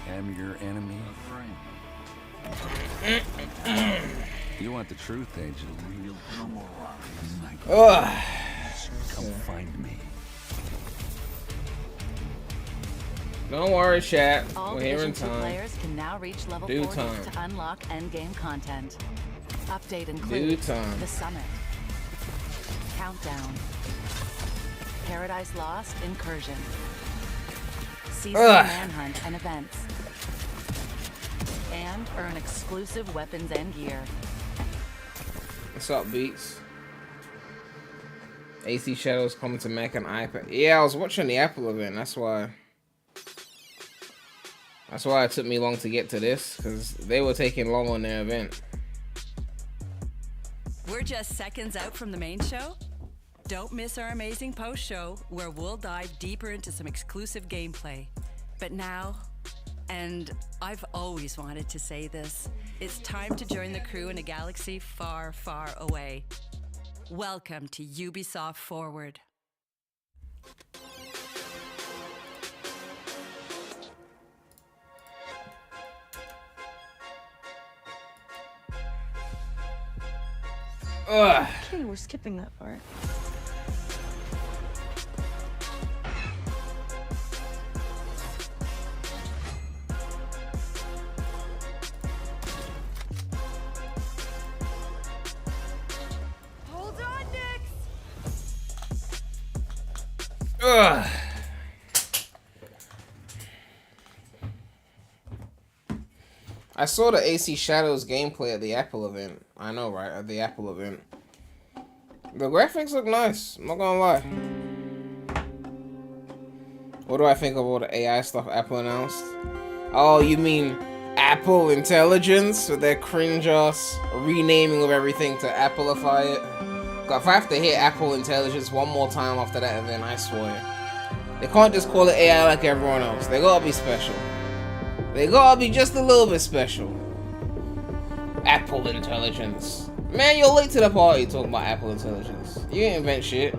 am your enemy. You want the truth, Angel? Come find me. Don't worry, chat. All We're here in Division 2 time. players can now reach level Due 40 time. to unlock endgame content. Update Due includes time. the summit, countdown, Paradise Lost incursion, seasonal manhunt and events, and earn exclusive weapons and gear. What's up, Beats? AC Shadows coming to Mac and iPad. Yeah, I was watching the Apple event. That's why it took me long to get to this, because they were taking long on their event. We're just seconds out from the main show. Don't miss our amazing post-show, where we'll dive deeper into some exclusive gameplay. But now, and I've always wanted to say this, it's time to join the crew in a galaxy far, far away. Welcome to Ubisoft Forward. Ugh. Okay, we're skipping that part. Hold on, Nix! Ugh. I saw the AC Shadows gameplay at the Apple event. I know, right? At the Apple event. The graphics look nice. I'm not gonna lie. What do I think of all the AI stuff Apple announced? Oh, you mean Apple Intelligence with their cringe-ass renaming of everything to Appleify it? God, if I have to hear Apple Intelligence one more time after that event, I swear. They can't just call it AI like everyone else. They gotta be special. They gotta be just a little bit special. Apple Intelligence. Man, you're late to the party talking about Apple Intelligence. You didn't invent shit.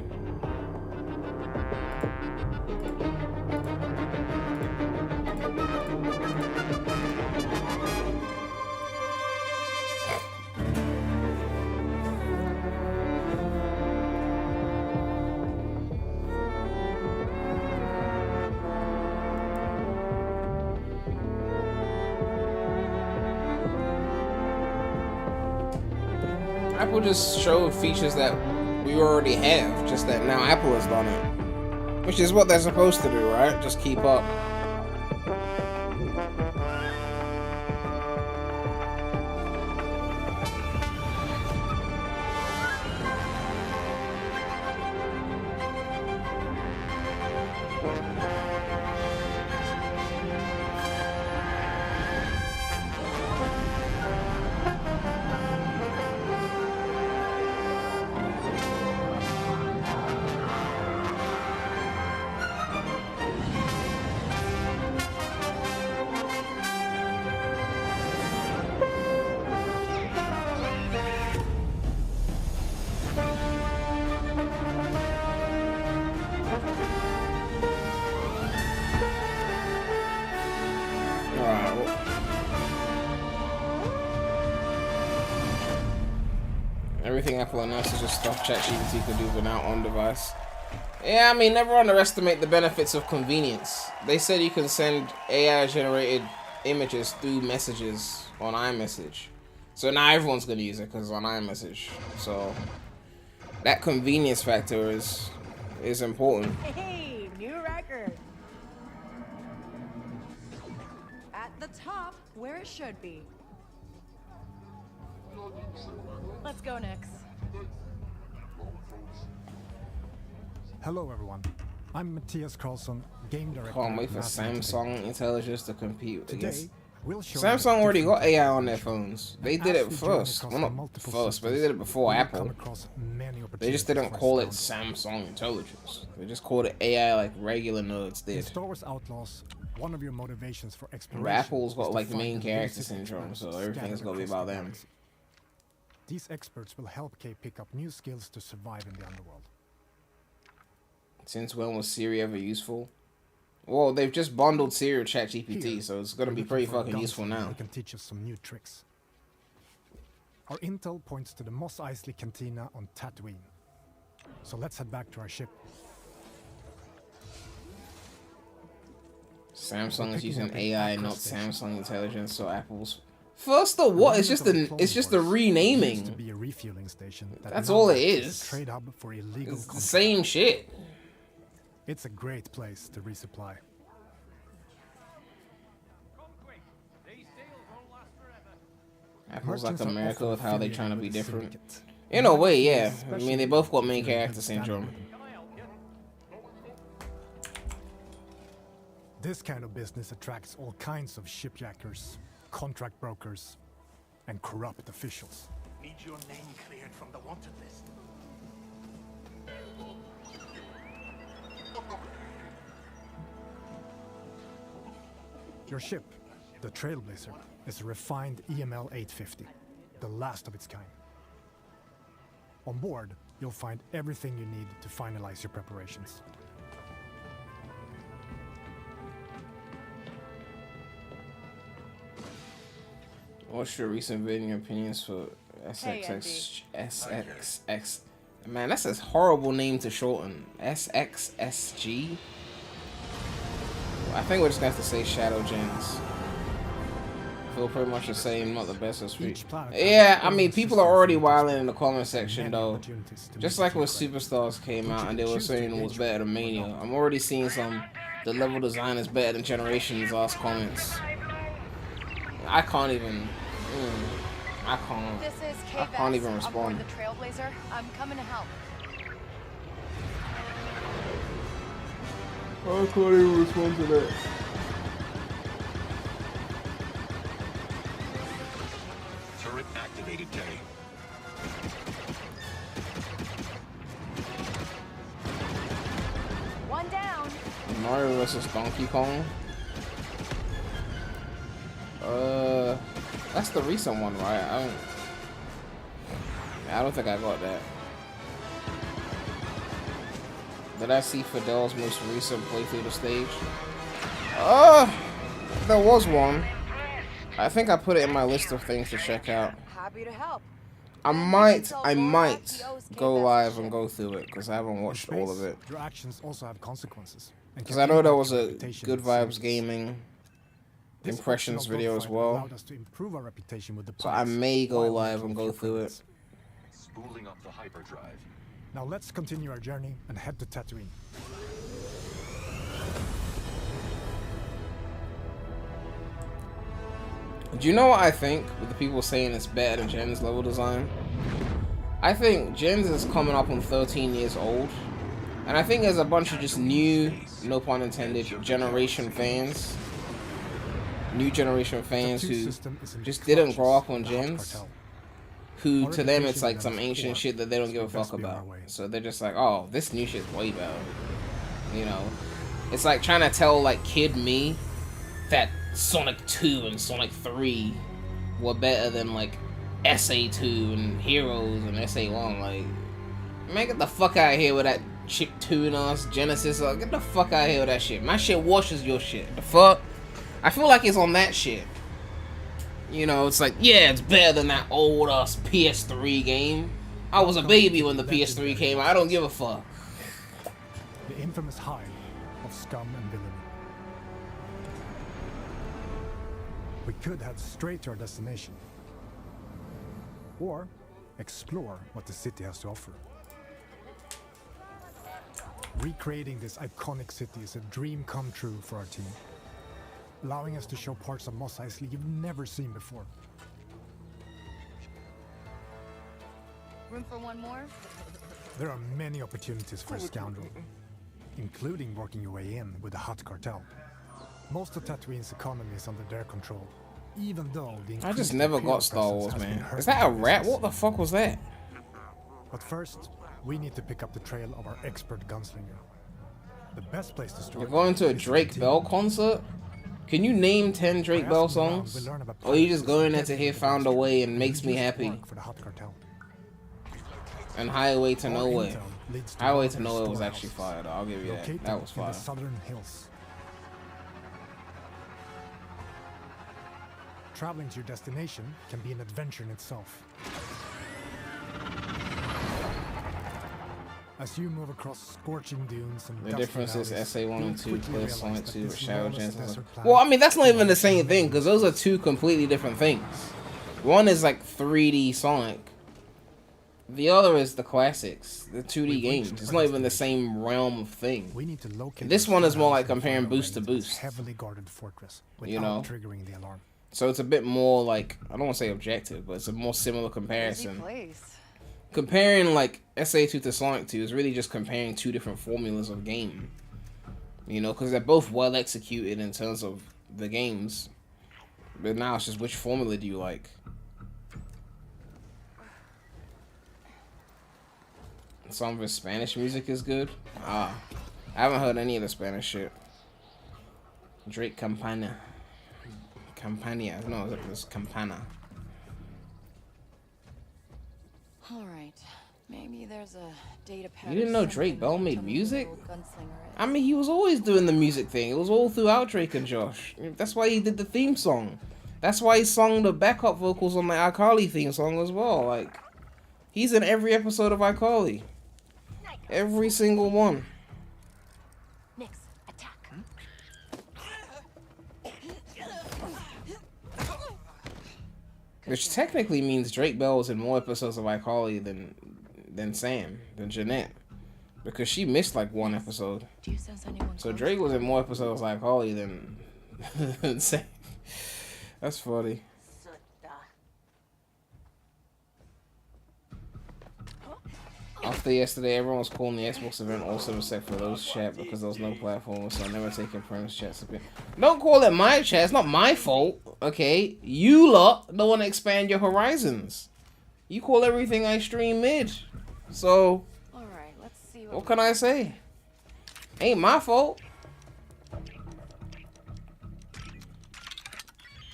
Apple just showed features that we already have, just that now Apple has done it. Which is what they're supposed to do, right? Just keep up. Everything Apple announced is just stuff ChatGPT could do but now on device. Yeah, I mean, never underestimate the benefits of convenience. They said you can send AI-generated images through messages on iMessage. So now everyone's going to use it because it's on iMessage. So that convenience factor is important. Hey, new record. At the top, where it should be. Let's go, Nix. Hello, everyone. I'm Matthias Carlson, game director. Can't wait at for Mass Samsung Entertainment. Intelligence to compete against. Today, we'll show Samsung you already got different AI on their applications. phones. They And did as it we journey first. across Well, the not multiple first, but they systems, did it before we will Apple. come across many They just didn't opportunities call for it astounding. Samsung Intelligence. They just called it AI like regular nerds In did. Star Wars Outlaws, one of your motivations for exploration But Apple's is got to like find main the character elusive syndrome, planets so everything's scattered gonna be across about the them. galaxy. These experts will help Kay pick up new skills to survive in the underworld. Since when was Siri ever useful? Well, they've just bundled Siri with ChatGPT, Here, so it's gonna we're be looking pretty for a fucking useful gunslinger now. who can teach us some new tricks. Our intel points to the Mos Eisley Cantina on Tatooine. So let's head back to our ship. Samsung is using AI, not Samsung intelligence, so Apple's. First of what? It's just the renaming. Used to be a refueling station that That's now all it acts as a is. trade hub for illegal It's the contraband. same shit. It's a great place to resupply. Apple's like Merchants are America often with how they affiliated trying to with be the different. syndicate. In a way, yeah. I Especially mean, they both got main if you're in character good standing syndrome. with them. This kind of business attracts all kinds of shipjackers, contract brokers, and corrupt officials. Need your name cleared from the wanted list. Your ship, the Trailblazer, is a refined EML 850, the last of its kind. On board, you'll find everything you need to finalize your preparations. What's your recent video opinions for SXX? Man, that's a horrible name to shorten. SXSG? I think we're just gonna have to say Shadow Gens. Feel pretty much the same, not the best of speech. Each planet Yeah, has I mean, its people are own already system wilding in the comment section, many though. opportunities to Just make like a when few credits. Superstars came out and they were saying it was better than Mania. I'm already seeing the level design is better than Generations last comments. I can't even. I can't. This is I can't even KVS. I'm aboard respond. the Trailblazer. I'm coming to help. I can't even respond to that. Turret activated, Teddy. One down. Mario vs. Donkey Kong. That's the recent one, right? I don't think I got that. Did I see Fidel's most recent playthrough the stage? There was one. I think I put it in my list of things to check out. Happy to help. I might go live and go through it because I haven't watched all of it. Your actions also have consequences. Because I know there was a Good Vibes Gaming impressions video as well. So I may go live and go through it. Spooling up the hyperdrive. Now let's continue our journey and head to Tatooine. Do you know what I think with the people saying it's better than Jen's level design? I think Jen's is coming up on 13 years old. And I think there's a bunch of just new, no pun intended, generation fans. New generation fans who just didn't grow up on Jen's. Who to them it's like some ancient shit that they don't give a fuck about. So they're just like, oh, this new shit's way better. You know? It's like trying to tell like kid me that Sonic 2 and Sonic 3 were better than like SA2 and Heroes and SA1. Like, man, get the fuck out of here with that chip tune ass Genesis. Like, get the fuck out of here with that shit. My shit washes your shit. The fuck? I feel like it's on that shit. You know, it's like, yeah, it's better than that old ass PS3 game. I was a baby when the PS3 came out. I don't give a fuck. The infamous hive of scum and villainy. We could head straight to our destination. Or explore what the city has to offer. Recreating this iconic city is a dream come true for our team, allowing us to show parts of Mos Eisley you've never seen before. Room for one more? There are many opportunities for a scoundrel, including working your way in with the Hutt cartel. Most of Tatooine's economy is under their control, even though the I just increased never Imperial got Star presence Wars, has been man. hurting Is that a the rat? business. What the fuck was that? But first, we need to pick up the trail of our expert gunslinger. The best place to start. You're going to a is Drake continue. Bell concert? Can you name 10 Drake By Bell asking around, songs? we learn about Or you just practices go in there to getting hear the Found a gangster Way and Makes who Me used to Happy work for the Hutt cartel. and Highway to Our Nowhere? intel leads to Highway one to of their Nowhere was storehouses, actually fire though, I'll give you that. located That was in the fire. southern hills. Traveling to your destination can be an adventure in itself. As you move across scorching dunes and The dusty difference is valleys, SA1 you'll and 2 quickly plus realize Sonic that 2 with this Shadow lawless Genesis. desert planet Well, I mean, that's not even the is same thing, amazing. because those are two completely different things. One is like 3D Sonic. The other is the classics, the 2D We've games. reached It's our not even the destination. same realm of thing. We need to locate This the one is more storehouse like and comparing find our boost to way into this boost. heavily guarded fortress without You know? triggering the alarm. So it's a bit more like, I don't want to say objective, but it's a more similar Busy comparison. place. Comparing like SA2 to Sonic 2 is really just comparing two different formulas of game. You know, because they're both well executed in terms of the games. But now it's just which formula do you like? Some of his Spanish music is good. I haven't heard any of the Spanish shit. Drake Campana. No, it was Campana. All right. Maybe there's a data pad. You didn't or know Drake something Bell to made tell me music? where the old gunslinger is. I mean, he was always doing the music thing. It was all throughout Drake and Josh. That's why he did the theme song. That's why he sung the backup vocals on the iCarly theme song as well. Like, he's in every episode of iCarly. Every single one. Nix, attack. Which technically means Drake Bell was in more episodes of iCarly than Jeanette. Because she missed like one episode. Do you sense anyone So close? Drake was in more episodes of iCarly than Sam. That's funny. After yesterday, everyone was calling the Xbox event awesome except for those chat because there was no platform, so I never taken Prem's chats. Don't call it my chat. It's not my fault, okay? You lot don't want to expand your horizons. You call everything I stream mid. So, All right, let's see what can I say? Ain't my fault.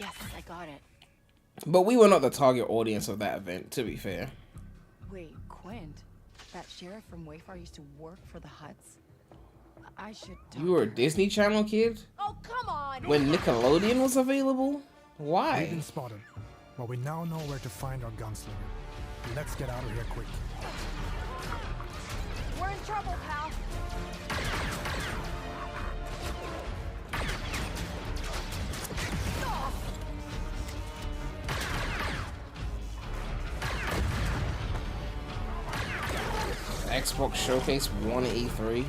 Yes, I got it. But we were not the target audience of that event, to be fair. Wait, Quint, that sheriff from Wayfar used to work for the Huts. I should. Talk You were a to her. Disney Channel kid? Oh, come on! When Nickelodeon was available? We've Why? been spotted, but we now know where to find our gunslinger. Let's get out of here quick. We're in trouble, pal. Xbox Showcase 1E3.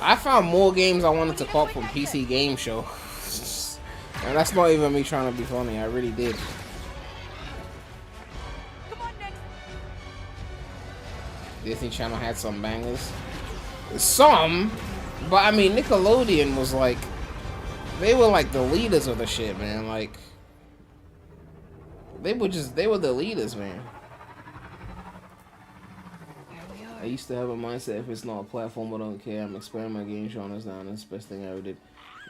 I found more games I wanted to cop from PC Game Show. And that's not even me trying to be funny. I really did. Come on, Nick. Disney Channel had some bangers. Some, but I mean Nickelodeon was like, they were like the leaders of the shit, man. Like, they were the leaders, man. Here we are. I used to have a mindset, if it's not a platform, I don't care. I'm expanding my game genres now, and that's the best thing I ever did.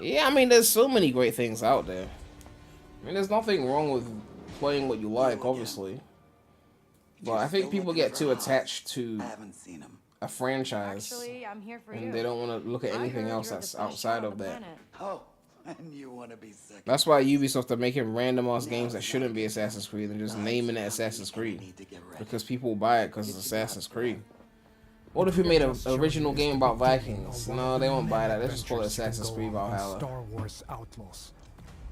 Yeah, I mean, there's so many great things out there. I mean, there's nothing wrong with playing what you like, obviously. But I think people get too attached to a franchise, Actually, I'm here for you. and they don't want to look at I anything heard else you're that's the best outside show on of the that. planet. Oh, and you want to be second. That's why Ubisoft are making random ass games that shouldn't be Assassin's Creed and just naming it Assassin's Creed. Because people buy it because it's Assassin's Creed. What if we made an original game about Vikings? No, they won't buy that. Let's just call it Assassin's Creed Valhalla. Star Wars Outlaws.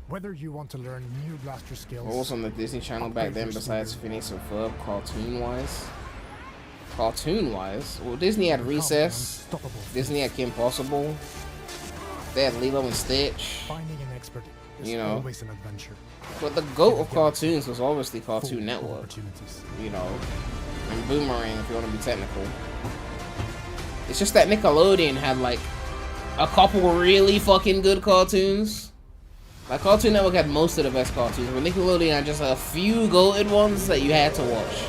Whether you want to learn new blaster skills, What was on the Disney Channel back then besides Phineas and Ferb, cartoon-wise? Cartoon-wise? Well, Disney had Recess. Disney had Kim Possible. They had Lilo and Stitch. finding an expert is You know. always an adventure. But the GOAT of cartoons was obviously Full Cartoon of Network. opportunities. You know, and Boomerang if you want to be technical. It's just that Nickelodeon had like a couple really fucking good cartoons. Like Cartoon Network had most of the best cartoons, but Nickelodeon had just a few goated ones that you had to watch.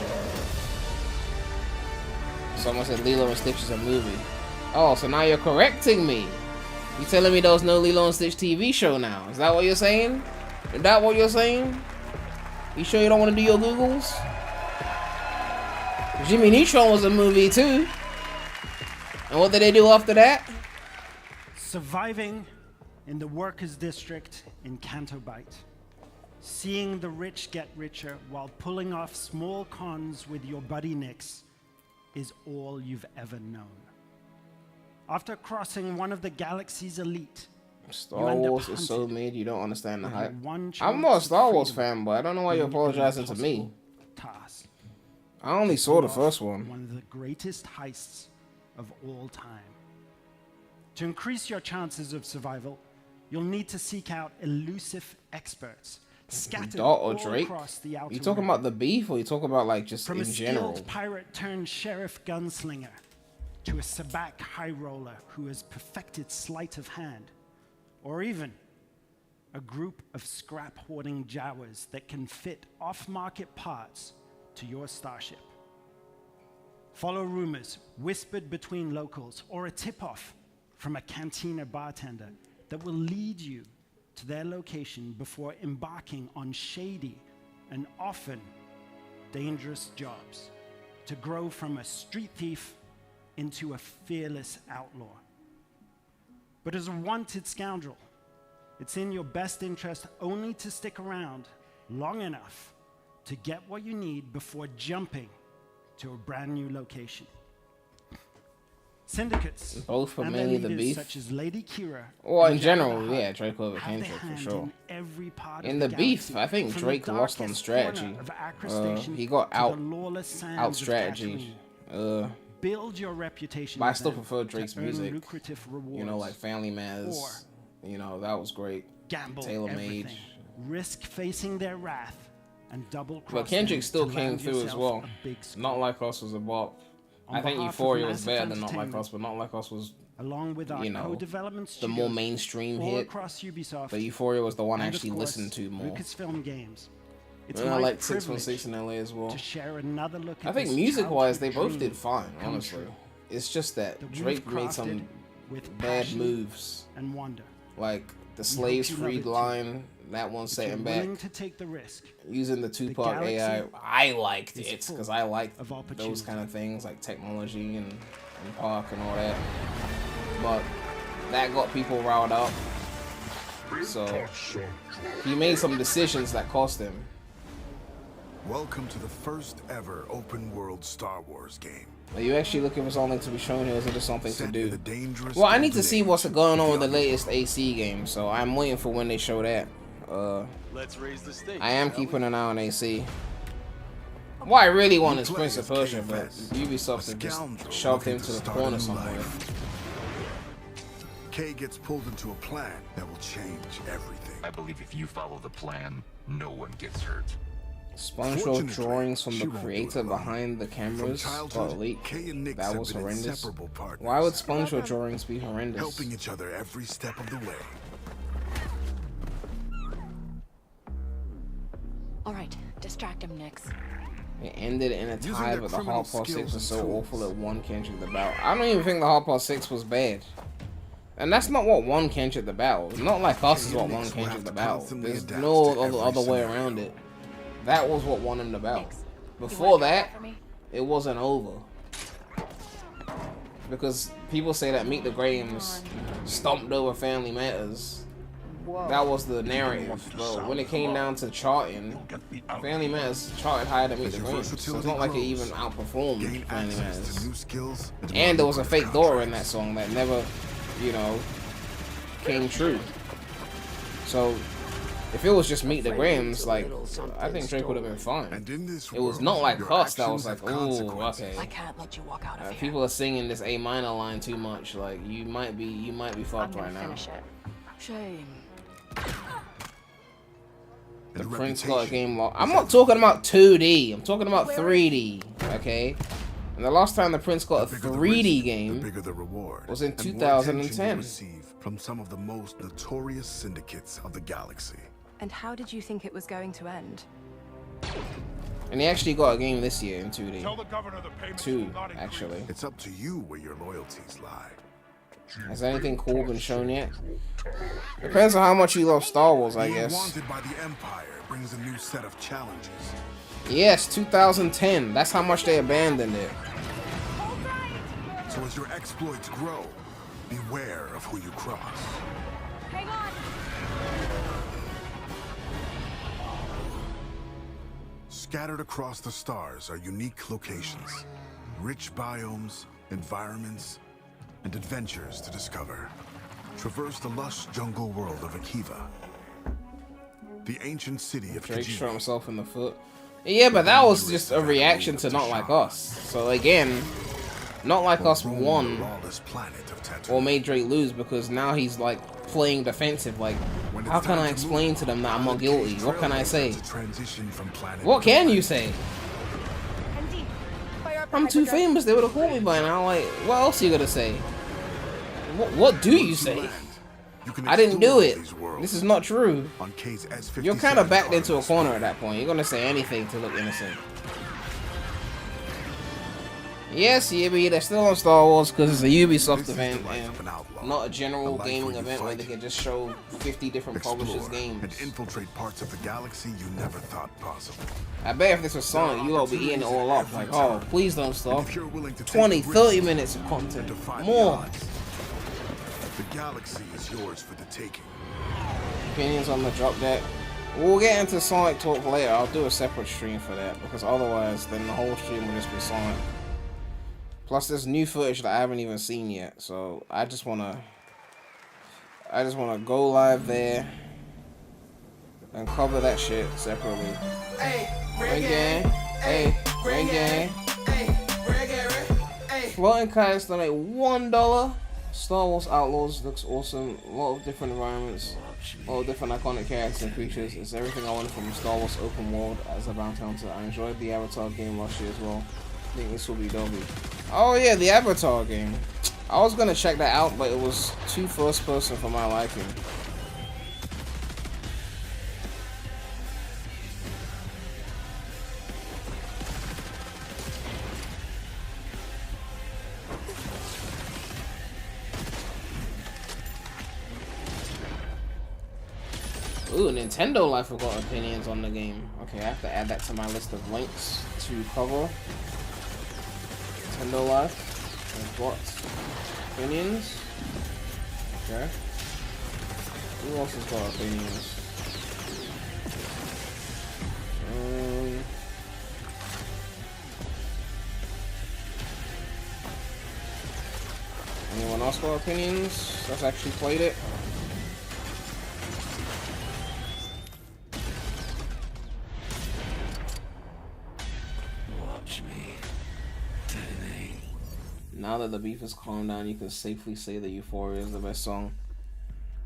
Someone said Lilo and Stitch is a movie. Oh, so now you're correcting me. You telling me there was no Lilo and Stitch TV show now? Is that what you're saying? Is that what you're saying? You sure you don't want to do your Googles? Jimmy Neutron was a movie too. And what did they do after that? Surviving in the workers' district in Canto Bight. Seeing the rich get richer while pulling off small cons with your buddy Nix is all you've ever known. After crossing one of the galaxy's elite, Star Wars is so mid, you don't understand the hype. I'm not a Star Wars fan, but I don't know why you're apologizing to me. Task. I only saw the first one. One of the greatest heists of all time. To increase your chances of survival, you'll need to seek out elusive experts scattered Dot or all Drake? across the outer You talking rim. about the beef, or you talking about like just From in a general? skilled pirate turned sheriff gunslinger to a sabacc high roller who has perfected sleight of hand, or even a group of scrap hoarding Jawas that can fit off-market parts to your starship. Follow rumors whispered between locals, or a tip-off from a cantina bartender that will lead you to their location before embarking on shady and often dangerous jobs to grow from a street thief into a fearless outlaw. But as a wanted scoundrel, it's in your best interest only to stick around long enough to get what you need before jumping to a brand new location. Syndicates, Both for and their mainly the leaders beef. such as Lady Kira, Well, in and Jabba general, the Hutt yeah, Drake over have their Kendrick for hand sure. in every part In of the beef, galaxy, I think from Drake the lost on darkest strategy. corner of Acre Station He got to out the lawless sands out of strategy. Tatooine. Build your reputation. But I with still them prefer to Drake's earn music. lucrative rewards. You know, like Family Matters. You know, that was great. Gamble Tailor made. everything. Risk facing their wrath and double cross. But Kendrick them still to came land through as yourself well. a big score. Not Like Us was a bop. On I think behalf of Euphoria was Massive better than Not Like Entertainment, Us, but Not Like Us was, along with our you know, co-development the more studios mainstream all hit. across Ubisoft, But Euphoria was the one I and of actually course, listened to more. Lucasfilm Games. It's And I my like privilege 616 in LA as well. to share another look I at think this music-wise, they childhood both dream did fine, come honestly. true. It's just that That Drake we've made crafted some with bad passion moves. and wonder. Like the We slaves hope you love freed it too. line, that one If you're setting willing back. to take the risk, Using the Tupac galaxy AI, I liked is it full because I liked of those opportunity. kind of things like technology and Park and all that. But that got people riled up. So he made some decisions that cost him. Welcome to the first ever open world Star Wars game. Are you actually looking for something to be shown here, or is it just something to Set do? in the dangerous Well, I need to golden see what's age going on of with the the latest AC game, so I'm waiting for when they show that. Let's raise the stakes. I am keeping an eye on AC. What I really want is play Prince of as Persia, Kay but Vess, Ubisoft a have just scoundrel shoved him looking to the start a corner new somewhere. life. Kay gets pulled into a plan that will change everything. I believe if you follow the plan, no one gets hurt. SpongeBob Fortunately, drawings from she the won't do creator it alone. behind the cameras From got childhood, leaked. Kay and Nix That have was been horrendous. inseparable partners, Why would SpongeBob drawings be horrendous? helping each other every step of the way. All right, distract him, Nix. It ended in a Using tie, their but the criminal Hard Pass 6 skills was and so tools. awful it won Kendrick the battle. I don't even think the Hard Pass 6 was bad. And that's not what won Kendrick the battle. Not Like Us is what won Nix will have Kendrick the to battle. constantly There's adapt no to every other way scenario. around it. That was what won him the battle. Nix, Before you wanna that, try for me? it wasn't over. Because people say that Meet the Grahams stomped over Family Matters. That was the narrative. But when it came down to charting, Family Matters charted higher than Meet the Grahams. So it's not like it even outperformed Gain Family access Matters. to new skills And there was a fake lucrative daughter in that contracts. song that never, you know, came true. So if it was just Meet the Grahams, like, I think Drake would have been fine. And in this It was world, not like your Us that was actions like, have ooh, consequences. okay. I can't let you walk out of here. People are singing this A minor line too much. Like you might be I'm fucked gonna right now. finish it. Shame. The And Prince got a reputation game lock. is I'm not talking about 2D. I'm talking about 3D. Okay. And the last time the Prince got a The bigger the 3D risk, the game bigger the reward, was in and more attention you 2010. receive from some of the most notorious syndicates of the galaxy. And how did you think it was going to end? And he actually got a game this year in 2D. Tell the governor the payments 2, will not increase. actually. It's up to you where your loyalties lie. Has anything cool been shown yet? Depends on how much you love Star Wars, I Being guess. wanted by the Empire brings a new set of challenges. Yes, 2010. That's how much they abandoned it. So as your exploits grow, beware of who you cross. Hang on. Scattered across the stars are unique locations, rich biomes, environments, and adventures to discover. Traverse the lush jungle world of Akiva, the ancient city of Drake shot Khajiit. himself in the foot. Yeah, but that was just a reaction to Not Like Us. So again, Not Like Us won or made Drake lose because now he's like playing defensive. Like, how can I explain to them that I'm not guilty? What can I say? What can you say? I'm too famous. They would have called me by now. Like, what else are you gonna say? What do you say? I didn't do it. This is not true. You're kind of backed into a corner at that point. You're gonna say anything to look innocent. Yes, yeah, but they're still on Star Wars because it's a Ubisoft event and not a general gaming event where they can just show 50 different publishers' games. And infiltrate parts of the galaxy you never thought possible. I bet if this was Sonic, you all be eating it all up. Like, oh, please don't stop. 20, 30 minutes of content. More. The galaxy is yours for the taking. Opinions on the drop deck. We'll get into Sonic talk later. I'll do a separate stream for that because otherwise then the whole stream will just be Sonic. Plus there's new footage that I haven't even seen yet, so I just wanna go live there and cover that shit separately. Hey, ring gang, hey, ring gang, hey, floating kites donate $1. Star Wars Outlaws looks awesome. A lot of different environments, a lot of different iconic characters and creatures. It's everything I wanted from a Star Wars open world as a bounty hunter. I enjoyed the Avatar game last year as well. I think this will be dopey. Oh yeah, the Avatar game. I was gonna check that out, but it was too first person for my liking. Ooh, Nintendo Life have got opinions on the game. Okay, I have to add that to my list of links to cover. Nintendo Life has got opinions. Okay. Who else has got opinions? Anyone else got opinions that's actually played it? Now that the beef has calmed down, you can safely say that Euphoria is the best song.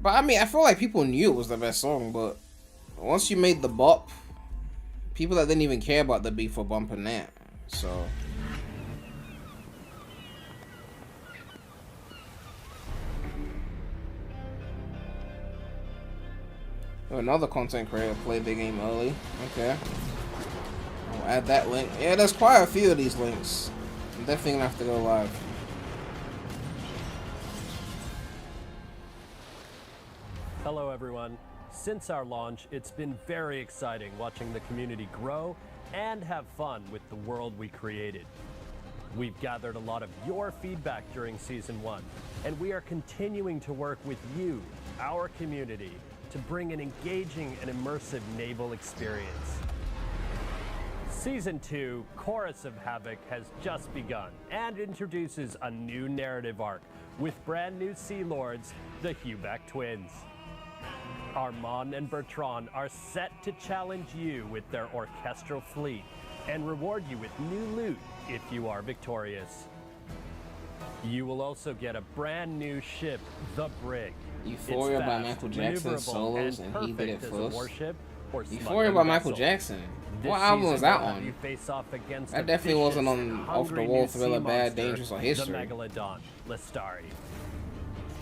But I mean, I feel like people knew it was the best song, but once you made the bop, people that didn't even care about the beef were bumping that. So another content creator played the game early. Okay. I'll add that link. Yeah, there's quite a few of these links. I'm definitely gonna have to go live. Hello everyone. Since our launch, it's been very exciting watching the community grow and have fun with the world we created. We've gathered a lot of your feedback during Season 1, and we are continuing to work with you, our community, to bring an engaging and immersive naval experience. Season 2, Chorus of Havoc, has just begun and introduces a new narrative arc with brand new Sea Lords, the Huback twins. Armand and Bertrand are set to challenge you with their orchestral fleet and reward you with new loot if you are victorious. You will also get a brand new ship, the Brig. Euphoria by Michael Jackson solos, and he did it first. Euphoria by Michael Jackson. What album was that on? That definitely wasn't on Off the Wall, Thriller, Bad, Dangerous, or History. The Megalodon, Lestari.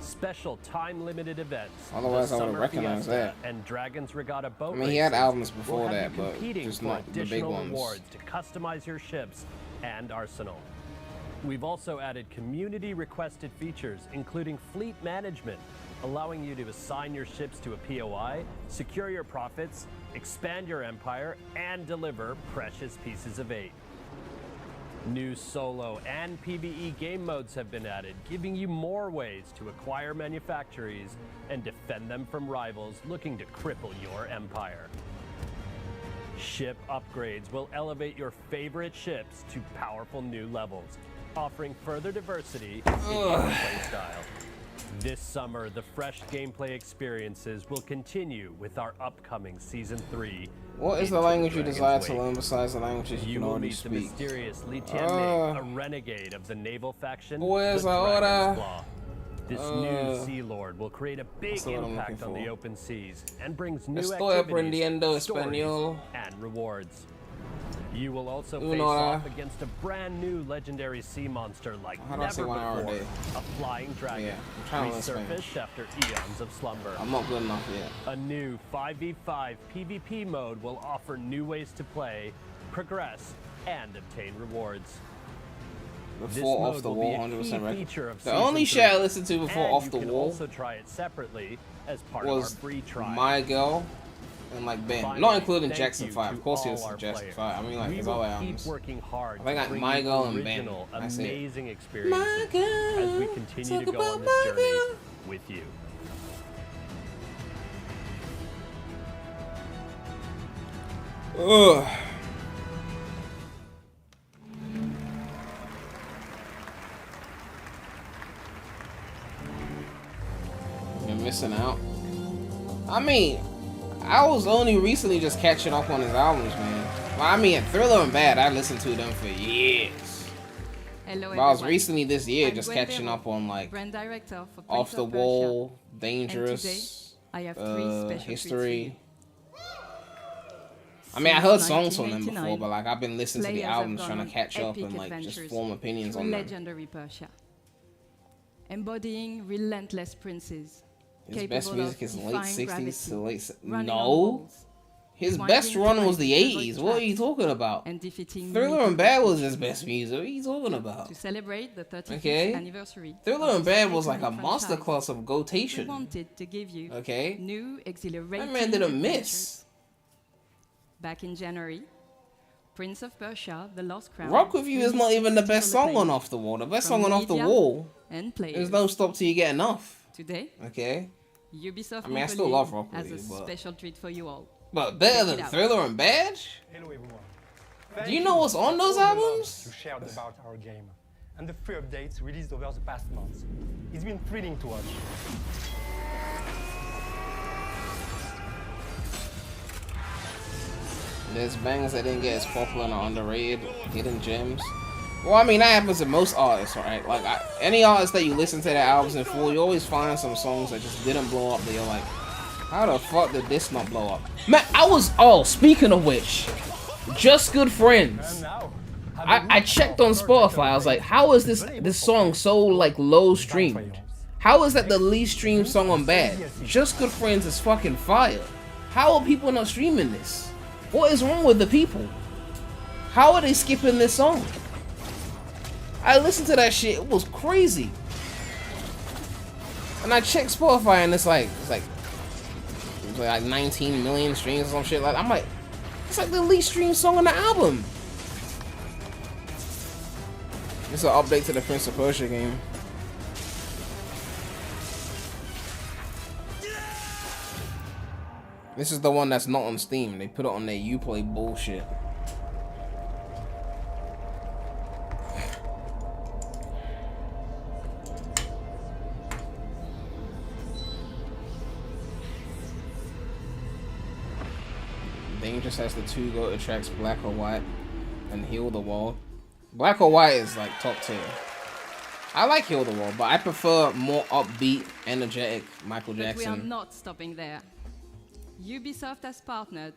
Special time-limited events. Otherwise, I would have recognized that. And Dragon's Regatta boat I mean, he had albums before that, but just not the big ones. Rewards to customize your ships and arsenal. We've also added community-requested features, including fleet management, allowing you to assign your ships to a POI, secure your profits, expand your empire, and deliver precious pieces of aid. New solo and PvE game modes have been added, giving you more ways to acquire manufactories and defend them from rivals looking to cripple your empire. Ship upgrades will elevate your favorite ships to powerful new levels, offering further diversity in gameplay style. This summer, the fresh gameplay experiences will continue with our upcoming Season 3. What is the language you desire to learn besides the languages you can will already meet the speak? mysterious Li Tianming, a renegade of the naval faction, Pues the ahora. Dragon's Claw. This new Sea Lord will create a big impact on the for. open seas and brings new Estoy activities, aprendiendo stories, español. and rewards. You will also face Una. off against a brand new legendary sea monster like How do I say never 1 hour a before, day? a flying dragon, Yeah, I'm trying to learn Spanish. resurfaced after eons of slumber. I'm not good enough yet. A new 5v5 PvP mode will offer new ways to play, progress, and obtain rewards. Before mode Off the will be Wall, a 100% key feature record. of The only Season shit I 3, listened to before and Off you the can Wall also try it separately as part of our was free trial. My Girl and like Ben. Finally, Not including thank Jackson you 5. to Of course he all was our Jackson players. 5. I mean, like, We it's all will the keep albums. working hard I think to like bring My you Girl and Ben. original, That's it. amazing experiences My Girl, as we continue to talk go on about this my journey girl. with you. Ugh. You're missing out. I mean, I was only recently just catching up on his albums, man. Well, I mean, Thriller and Bad, I listened to them for years. Hello, But I was everyone. recently this year I'm just Gwen catching Vero, up on like brand director for Off Prince the of Persia. Wall, And Dangerous, today, I have three special treats for History. you. I mean, I Since heard songs from them before, 1989, but like I've been listening to the players have albums gone trying to on catch up epic and like just adventures form opinions through on them. legendary Persia, embodying relentless princes. His best capable music of is late defying 60s gravity, to late. running on No. walls, His winding best run was the time to avoid 80s. What are you traps, talking about? and defeating Thriller and mythical Bad was his creatures. best music. What are you talking about? To celebrate the 35th Okay. anniversary. Thriller of and this Bad was like a iconic franchise, masterclass of we gotation. wanted to give you Okay. new exhilarating That man didn't adventures. miss. Back in January, Prince of Persia: The Lost Crown. Rock With You is not even the best song on acclaim Off the Wall. The best from song on Off the media Wall and players. is Don't Stop Till You Get Enough. Today, Okay. Ubisoft I mean, I still Montpellier love Rock With has a You, but- special treat for you all. But better Check than it out. Thriller and Bad? Hello everyone. Do you know what's on those albums? You shared about our game and the free updates released over the past months. It's been thrilling to watch. There's bangers that didn't get as popular and are underrated, hidden gems. Well, I mean, that happens to most artists, right? Like, any artist that you listen to their albums in full, you always find some songs that just didn't blow up that you're like, how the fuck did this not blow up? Man, speaking of which, Just Good Friends. I checked on Spotify, I was like, how is this song so, like, low streamed? How is that the least streamed song on Bad? Just Good Friends is fucking fire. How are people not streaming this? What is wrong with the people? How are they skipping this song? I listened to that shit, it was crazy. And I checked Spotify and it's like 19 million streams or some shit like that. I'm like, it's like the least streamed song on the album. This is an update to the Prince of Persia game. This is the one that's not on Steam. They put it on their Uplay bullshit. Dangerous has the two go-to tracks, Black or White and Heal the World. Black or White is like top tier. I like Heal the World, but I prefer more upbeat, energetic Michael Jackson. But we are not stopping there. Ubisoft has partnered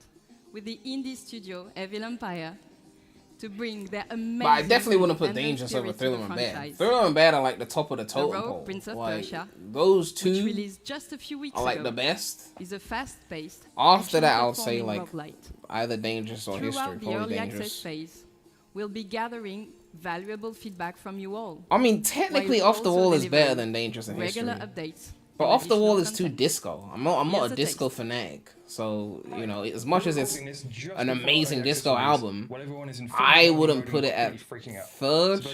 with the indie studio Evil Empire to bring their amazing. But I definitely wouldn't put and Dangerous over spirited Thriller and Bad. franchise. Thriller and Bad are like the top of the The totem Rogue pole. Prince of Like, Persia, those which two released just a few weeks are like ago, the best. is a fast-paced. After that, I would action-performing say like roguelite. either Dangerous or Throughout History. the Probably early access Dangerous. phase, we'll be gathering valuable feedback from you all. I mean, technically, while Off the also Wall is better delivering than Dangerous and History. regular updates. But and Off the Wall additional is too content. disco. I'm not Here's a a disco taste. fanatic. So, you know, as much as it's an amazing disco album, I wouldn't put it at third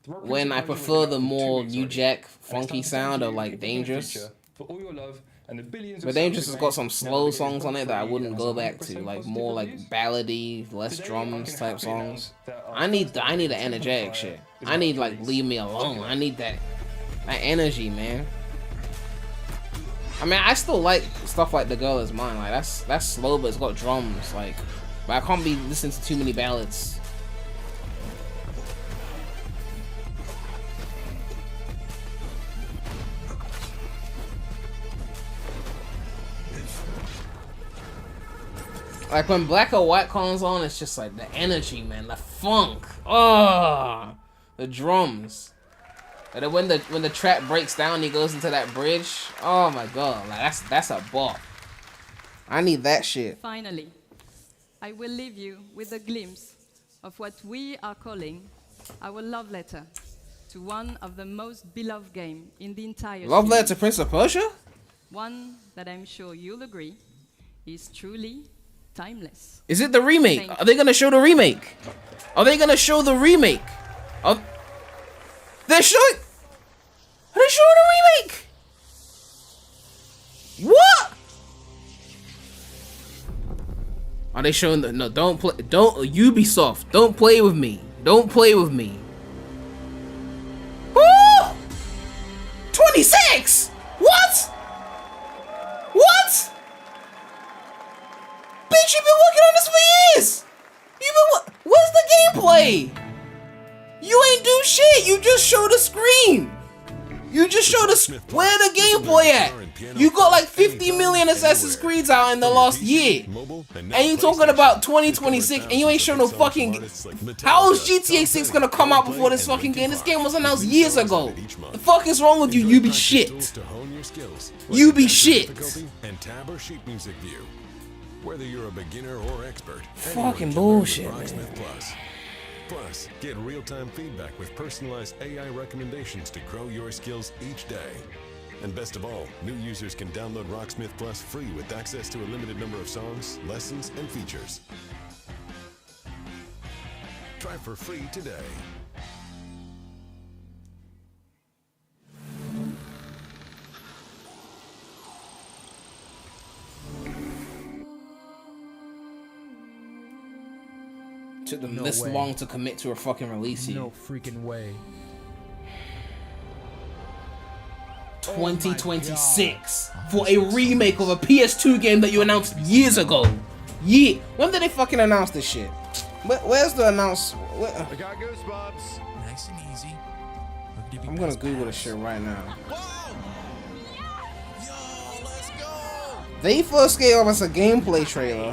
when I prefer the more New Jack funky sound of like Dangerous. But Dangerous has got some slow songs on it that I wouldn't go back to, like more like ballady, less drums type songs. I need the energetic shit. I need like Leave Me Alone. I need that energy, man. I mean, I still like stuff like The Girl Is Mine. Like that's slow, but it's got drums. Like, but I can't be listening to too many ballads. Like when Black or White comes on, it's just like the energy, man, the funk. Oh, the drums. And then when the track breaks down, he goes into that bridge. Oh my god, like that's a bop. I need that shit. Finally, I will leave you with a glimpse of what we are calling our love letter to one of the most beloved games in the entire series. Love letter to Prince of Persia? One that I'm sure you'll agree is truly timeless. Is it the remake? Are they gonna show the remake? Are they gonna show the remake? They're showing. Are they showing the remake? What? Are they showing the? No, don't play. Don't Ubisoft. Don't play with me. Don't play with me. Woo! 26. What? What? Bitch, you've been working on this for years! Where's the gameplay? You ain't do shit, you just showed a screen! You just showed where the gameplay at? You got like 50 million Assassin's Creeds out in the last year. And you talking about 2026 and you ain't showing no fucking... How is GTA 6 gonna come out before this fucking game? This game was announced years ago. The fuck is wrong with you? You be shit. You be shit. Whether you're a beginner or expert, fucking bullshit, man. Plus, get real-time feedback with personalized AI recommendations to grow your skills each day. And best of all, new users can download Rocksmith Plus free with access to a limited number of songs, lessons, and features. Try for free today. Took them this long to commit to a fucking release here. No freaking way. 2026 for a remake of a PS2 game that you announced years ago. Yeah. When did they fucking announce this shit? Where's the announce? I got goosebumps. Nice and easy. I'm gonna Google this shit right now. Yo, let's go. They first gave us a gameplay trailer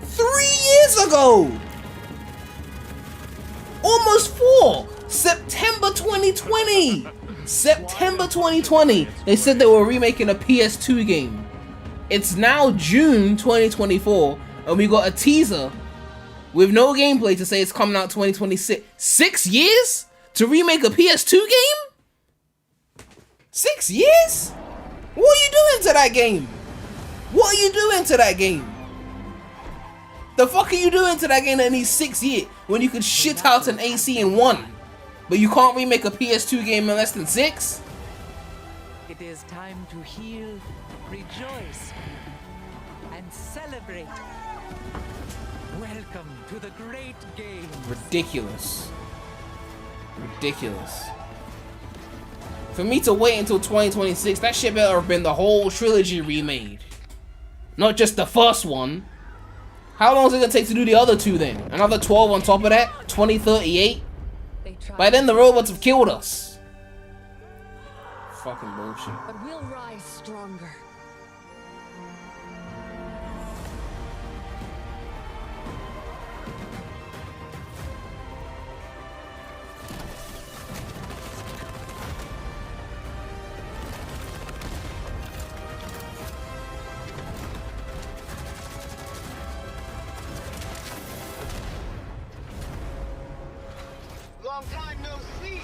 3 years ago! Almost 4! September 2020! September 2020! They said they were remaking a PS2 game. It's now June 2024, and we got a teaser with no gameplay to say it's coming out 2026. 6 years? To remake a PS2 game? 6 years? What are you doing to that game? What are you doing to that game? The fuck are you doing to that game that needs 6 years when you could shit out an AC in 1, but you can't remake a PS2 game in less than 6? It is time to heal, rejoice, and celebrate. Welcome to the great game. Ridiculous. Ridiculous. For me to wait until 2026, that shit better have been the whole trilogy remade. Not just the first one. How long is it gonna take to do the other 2 then? Another 12 on top of that? 2038? By then the robots have killed us. Fucking bullshit. But we'll rise stronger. Long time no see.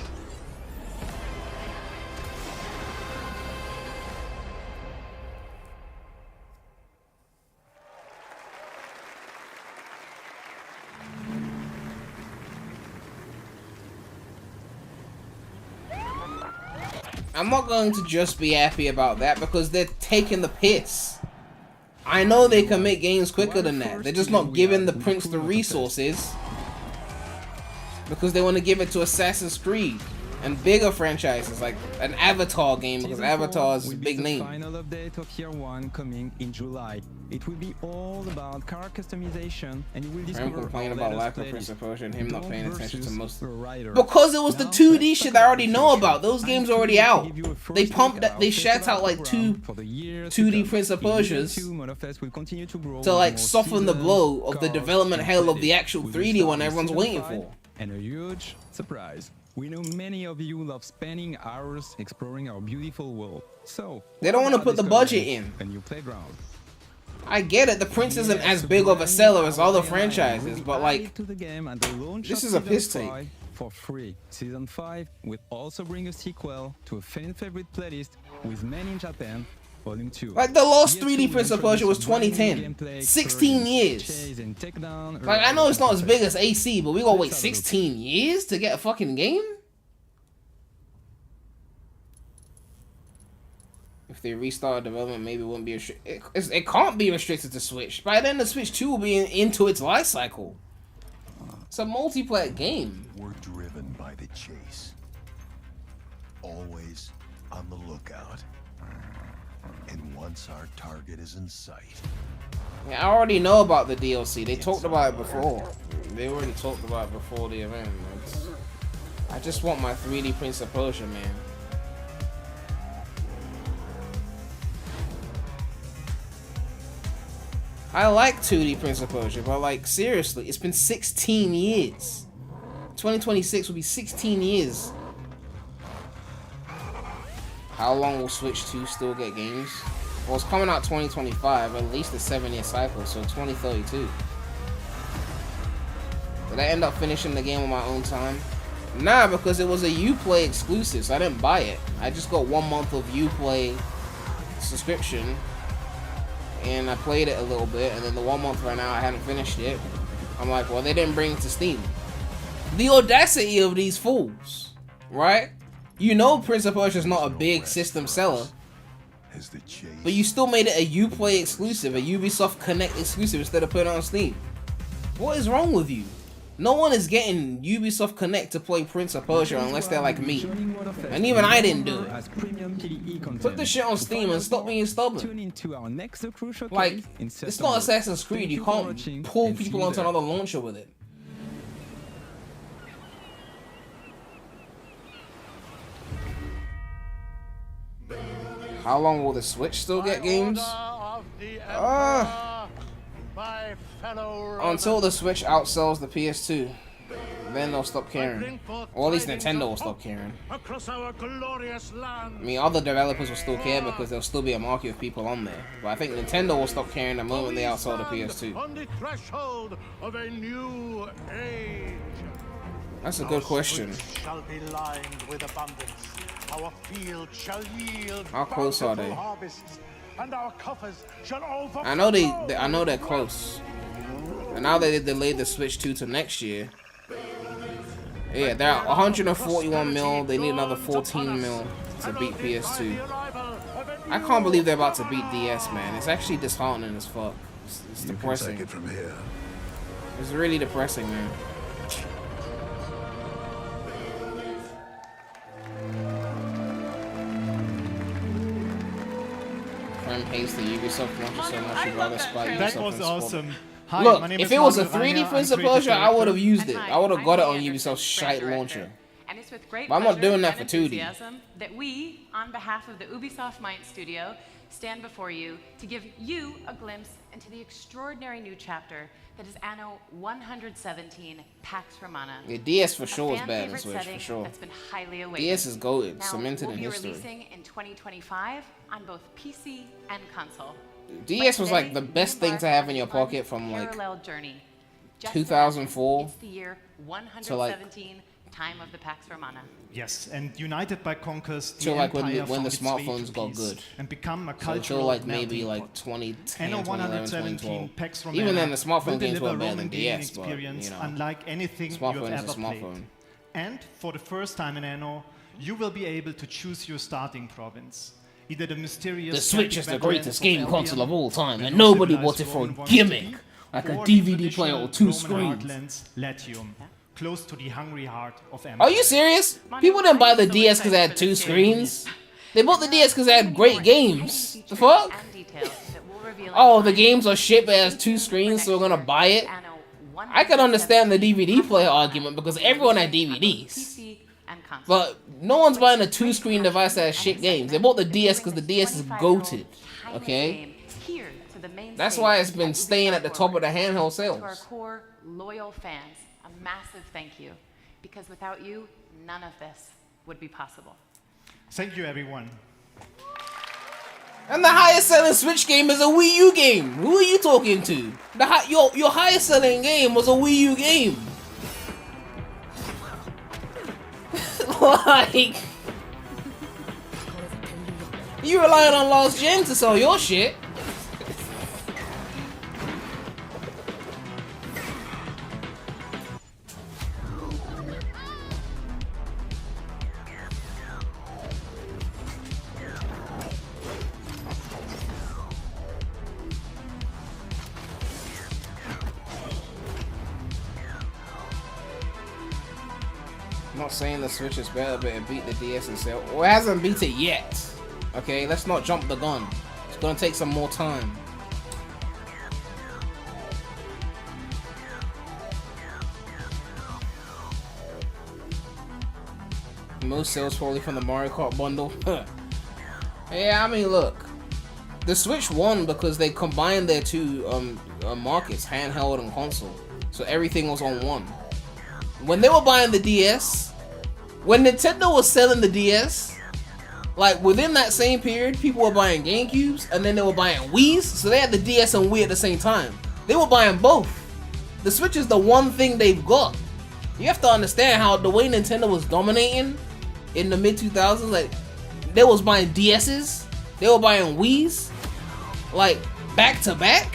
I'm not going to just be happy about that because they're taking the piss. I know they can make games quicker than that. They're just not giving the Prince the resources because they want to give it to Assassin's Creed and bigger franchises like an Avatar game because Avatar is a big name. Final update of Year 1 coming in July. It will be all about car customization, and you will discover. I'm complaining about lack of Prince of Persia and him not paying attention to most. Rider. Because it was the 2D shit I already know about. Those games are already out. They pumped that. They shat out like 2D Prince of Persias to like soften the blow of the development hell of the actual 3D one everyone's waiting for. And a huge surprise. We know many of you love spending hours exploring our beautiful world. So they don't want to put the budget in. A new playground. I get it, the Prince isn't as big of a seller as other franchises, but like, this is a piss take. For free. Season 5 will also bring a sequel to a fan favorite playlist with Men in Japan, Volume 2. Like, the last 3D Prince of Persia was 2010. 16 years. Like, I know it's not as big as AC, but we gotta wait 16 years to get a fucking game? If they restart development, maybe it wouldn't be it can't be restricted to Switch. By then, the Switch 2 will be into its life cycle. It's a multiplayer game. We're driven by the chase. Always on the lookout. And once our target is in sight. Yeah, I already know about the DLC. They talked about it before. They already talked about it before the event. I just want my 3D Prince of Persia, man. I like 2D Prince of Persia, but like, seriously, it's been 16 years. 2026 will be 16 years. How long will Switch 2 still get games? Well, it's coming out 2025, at least a 7-year cycle, so 2032. Did I end up finishing the game on my own time? Nah, because it was a Uplay exclusive, so I didn't buy it. I just got 1 month of Uplay subscription. And I played it a little bit, and then the 1 month right now I hadn't finished it. I'm like, well, they didn't bring it to Steam. The audacity of these fools, right? You know Prince of Persia is not a big system seller, but you still made it a Uplay exclusive, a Ubisoft Connect exclusive instead of putting it on Steam. What is wrong with you? No one is getting Ubisoft Connect to play Prince of Persia unless they're like me. And even I didn't do it. Put the shit on Steam and stop being stubborn. Like, it's not Assassin's Creed. You can't pull people onto another launcher with it. How long will the Switch still get games? Until the Switch outsells the PS2, then they'll stop caring. Or at least Nintendo will stop caring. I mean, other developers will still care because there'll still be a market of people on there. But I think Nintendo will stop caring the moment they outsell the PS2. That's a good question. How close are they? I know they're close. And now they delayed the Switch 2 to next year. Yeah, they're at 141 mil. They need another 14 mil to beat PS2. I can't believe they're about to beat DS, man. It's actually disheartening as fuck. It's depressing. It's really depressing, man. Prem hates the Ubisoft launcher so much he'd rather spy Ubisoft. That was awesome. Hi, look, if it was a 3D Prince of Persia, I would have used it. I would have got it on Ubisoft's shite launcher. And it's with great but I'm not doing that for and 2D. Enthusiasm that we, on behalf of the Ubisoft Mind Studio, stand before you to give you a glimpse into the extraordinary new chapter that is Anno 117 Pax Romana. Yeah, DS for sure is better than Switch, for sure. That's been highly awaited. DS is goated, cemented we'll in history. We'll be releasing in 2025 on both PC and console. DS was like the best thing to have in your pocket from like 2004 to like time of the Pax Romana. Yes, and united by Conquest, to like when the smartphones got good, and become a so cultural like maybe like 2010, Anno 2011, 2012. Pax Romana Even then, the smartphone games were will better deliver than gaming DS, but you know, unlike anything smartphone you've is ever a smartphone. played. And for the first time in Anno, you will be able to choose your starting province. Either the mysterious... The Switch is the greatest gaming Albion, console of all time, where and no nobody civilized bought it for a Roman wants to gimmick, be, like a or DVD player or two Roman screens. heartlands, Latium, close to the hungry heart of Empire. Are you serious? People didn't buy the DS because it had two screens. They bought the DS because it had great games. The fuck? Oh, the games are shit, but it has two screens, so we're gonna buy it. I can understand the DVD player argument because everyone had DVDs. But no one's buying a two-screen device that has shit games. They bought the DS because the DS is goated. Okay? That's why it's been staying at the top of the handheld sales. To our core, loyal fans, a massive thank you. Because without you, none of this would be possible. Thank you, everyone. And the highest selling Switch game is a Wii U game. Who are you talking to? Your highest selling game was a Wii U game. Like, you relying on last gen to sell your shit. I'm not saying the Switch is better, but it beat the DS in sale. Well, it hasn't beat it yet. Okay, let's not jump the gun. It's gonna take some more time. Most sales probably from the Mario Kart bundle. Yeah, I mean, look. The Switch won because they combined their two markets, handheld and console. So everything was on one. When they were buying the DS, when Nintendo was selling the DS, like within that same period, people were buying GameCubes and then they were buying Wii's, so they had the DS and Wii at the same time. They were buying both. The Switch is the one thing they've got. You have to understand how the way Nintendo was dominating in the mid-2000s, like, they was buying DS's, they were buying Wii's, like, back to back.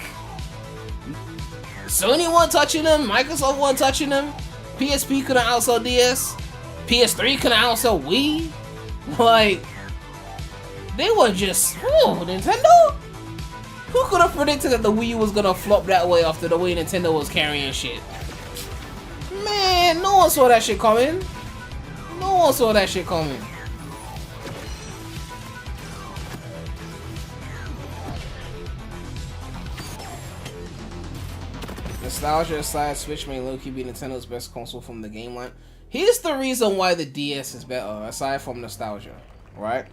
Sony wasn't touching them, Microsoft wasn't touching them. PSP couldn't outsell DS. PS3 couldn't outsell Wii. Like, they were just, Nintendo? Who could have predicted that the Wii was gonna flop that way after the way Nintendo was carrying shit? Man, no one saw that shit coming. No one saw that shit coming. Nostalgia aside, Switch may low-key be Nintendo's best console from the game line. Here's the reason why the DS is better, aside from nostalgia, right?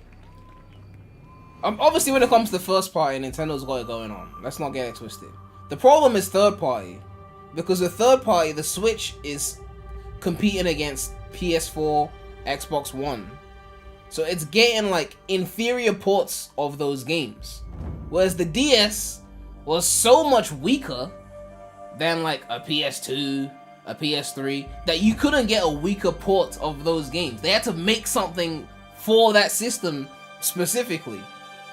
Obviously, when it comes to first party, Nintendo's got it going on. Let's not get it twisted. The problem is third party, because with third party, the Switch is competing against PS4, Xbox One. So it's getting like inferior ports of those games. Whereas the DS was so much weaker than like a PS2, a PS3, that you couldn't get a weaker port of those games. They had to make something for that system specifically.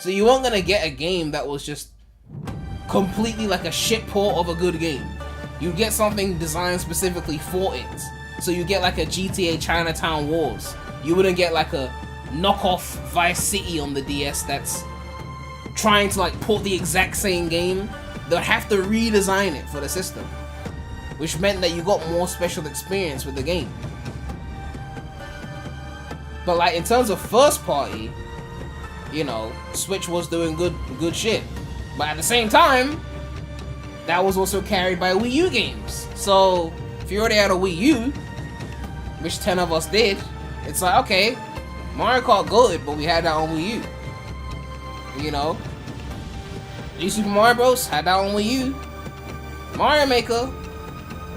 So you weren't gonna get a game that was just completely like a shit port of a good game. You get something designed specifically for it. So you get like a GTA Chinatown Wars. You wouldn't get like a knockoff Vice City on the DS that's trying to like port the exact same game. They'll have to redesign it for the system, which meant that you got more special experience with the game. But like in terms of first party, you know, Switch was doing good shit. But at the same time, that was also carried by Wii U games. So if you already had a Wii U, which 10 of us did, it's like, okay, Mario Kart good, but we had that on Wii U. You know? New Super Mario Bros. Had that on Wii U. Mario Maker,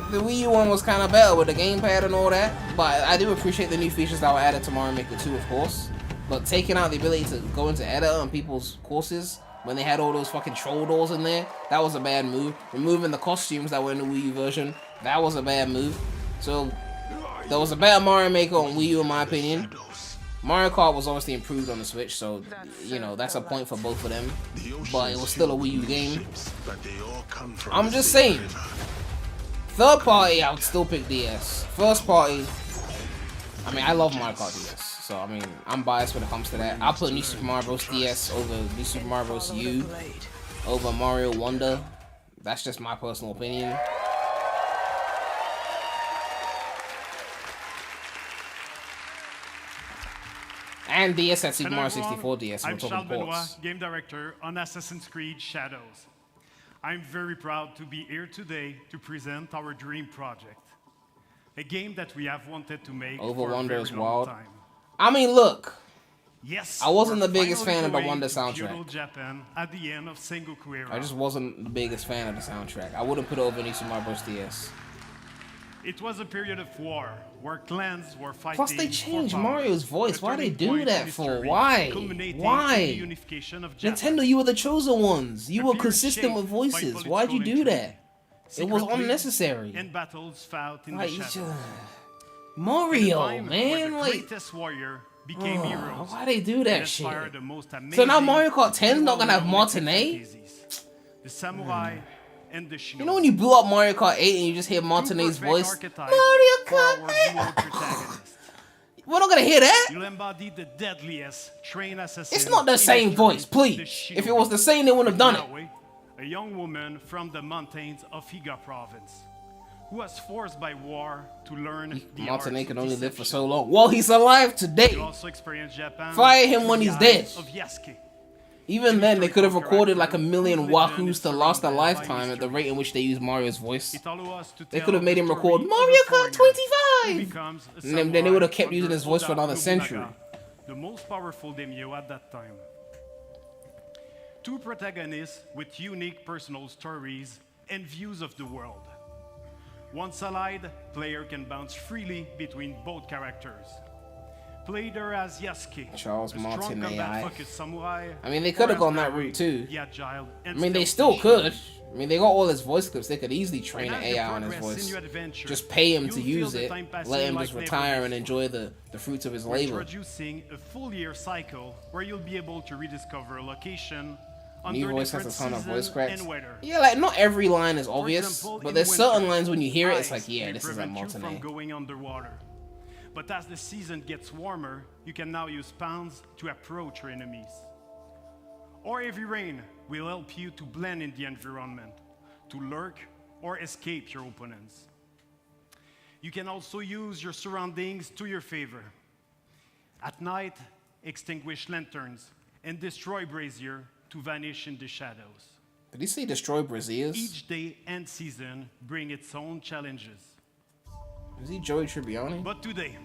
the Wii U one was kind of better with the gamepad and all that. But I do appreciate the new features that were added to Mario Maker 2, of course. But taking out the ability to go into editor on people's courses when they had all those fucking troll doors in there, that was a bad move. Removing the costumes that were in the Wii U version, that was a bad move. So there was a better Mario Maker on Wii U in my opinion. Mario Kart was obviously improved on the Switch, so, you know, that's a point for both of them. But it was still a Wii U game. I'm just saying. Third party, I would still pick DS. First party, I mean, I love Mario Kart DS. So I mean, I'm biased when it comes to that. I'll put New Super Mario Bros. DS over New Super Mario Bros. U over Mario Wonder. That's just my personal opinion. And DS at Super Mario 64 DS. I'm Charles Benoit, Game Director on Assassin's Creed Shadows. I'm very proud to be here today to present our dream project. A game that we have wanted to make for a very long time. I mean, look. Yes, I wasn't the biggest fan of the Wonder soundtrack. Feudal Japan at the end of Sengoku era. I just wasn't the biggest fan of the soundtrack. I wouldn't put it over New Super Mario Bros. DS. It was a period of war where clans were fighting. Plus, they changed for power. Mario's voice. Why they do that for? Why? Culminating in Why? the unification of Japan. Nintendo, you were the chosen ones. You were Appeared consistent shaped with by voices. political Why'd you do intrigue. that? It was Secretly, unnecessary. And battles fought in Like, the shadows. Mario, At a time where man, the like, greatest warrior became heroes. why they do that and shit? inspired the most So now amazing Mario Kart 10 is not gonna have and Martinet? the samurai and the shinobi. You know when you blew up Mario Kart 8 and you just hear Martinet's voice? Archetype Mario for Kart our 8! dual protagonist. We're not gonna hear that. You'll embody the deadliest trained assassin. It's not the in same history, voice, please. the If it was the same, they wouldn't have done it. Nawe, a young woman from the mountains of Higa province, who was forced by war to learn the Martinet arts can of only live deception. for so long. Well, he's alive today. You also experience Japan Fire him through when the he's eyes dead. Of Yasuke. Even then, they could have recorded like 1 million wahoos to last a lifetime at the rate in which they use Mario's voice. They could have made him record Mario Kart 25! And then they would have kept using his voice for another century. The most powerful daimyo at that time. Two protagonists with unique personal stories and views of the world. Once allied, player can bounce freely between both characters. Played her as Yasuke, Charles a strong Martinet. combat-focused samurai. I mean, they could have or gone as that Nawe, route too. the agile I and mean, they stealthy still could. shinobi. I mean, they got all his voice clips. They could easily train And an as you AI on his progress in voice. your adventure, Just pay him you'll to feel use the it. time passing Let him like just never retire and before. enjoy the fruits of his We're labor. introducing a full year cycle where you'll be able to rediscover a location New under voice has different a ton of voice season cracks. and weather. Yeah, like not every line is obvious, example, but in there's winter, certain lines when you hear it, it's ice like, yeah, may this is a prevent you from Martinet. going underwater. But as the season gets warmer, you can now use spawns to approach your enemies. Or heavy rain will help you to blend in the environment, to lurk or escape your opponents. You can also use your surroundings to your favor. At night, extinguish lanterns and destroy brazier to vanish in the shadows. Did he say destroy braziers? Each day and season bring its own challenges. Is he Joey Tribbiani? But today,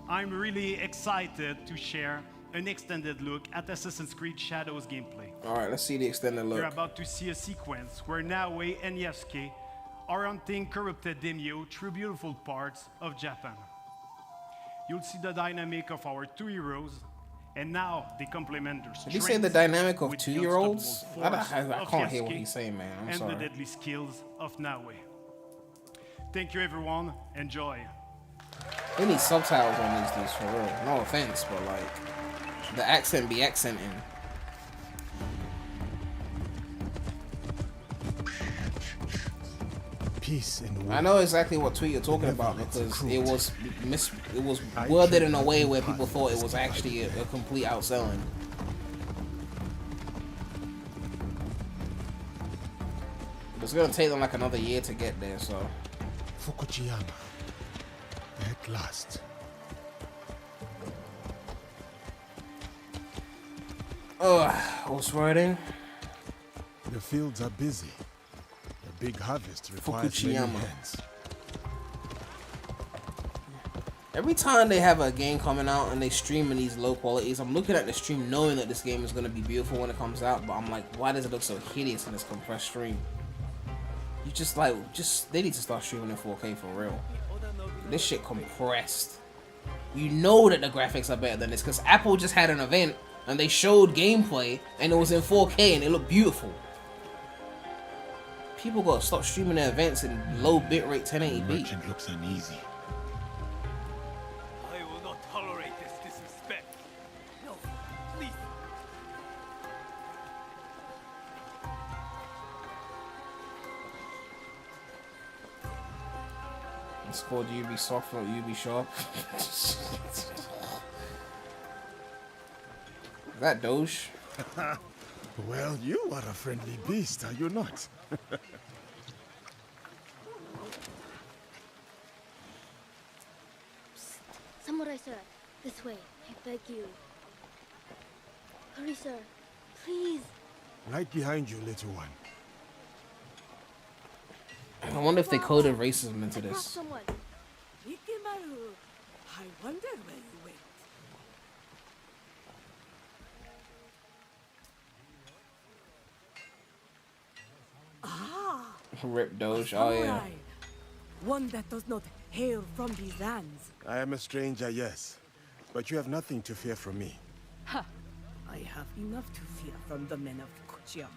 I'm really excited to share an extended look at Assassin's Creed Shadows gameplay. Alright, let's see the extended You're look. about to see a sequence where Nawe and Yasuke are hunting corrupted daimyo through beautiful parts of Japan. You'll see the dynamic of our two heroes, and now they complement their Did strengths he say the dynamic of with the 2-year-olds? unstoppable I force can't of hear what Yasuke he's saying, man. I'm and sorry. the deadly skills of Nawe. Thank you, everyone. Enjoy. They need subtitles on these dudes for real. No offense, but like the accent be accenting. Peace in war. I know exactly what tweet you're talking about because it was worded in a way where people thought it was actually a complete outselling. It's gonna take them like another year to get there, so. Fukuyama. At last. What's writing? The fields are busy. A big harvest requires many Fukuyama. hands. Every time they have a game coming out and they stream in these low qualities, I'm looking at the stream knowing that this game is going to be beautiful when it comes out, but I'm like, why does it look so hideous in this compressed stream? You just like, they need to start streaming in 4K for real. This shit compressed. You know that the graphics are better than this because Apple just had an event and they showed gameplay and it was in 4K and it looked beautiful. People gotta stop streaming their events in low bitrate 1080p. Merchant looks uneasy. I will not tolerate this disrespect. No, please. It's called Ubisoft, not Ubisoft. that Doge? Well, you are a friendly beast, are you not? Samurai sir, this way. I beg you. Hurry, sir. Please. Right behind you, little one. I wonder if they coded racism into this. Someone. Rikimaru, I wonder where you went. Ah, Rip Doge, oh yeah. samurai. One that does not hail from these lands. I am a stranger, yes. But you have nothing to fear from me. Ha! I have enough to fear from the men of Kochiyama.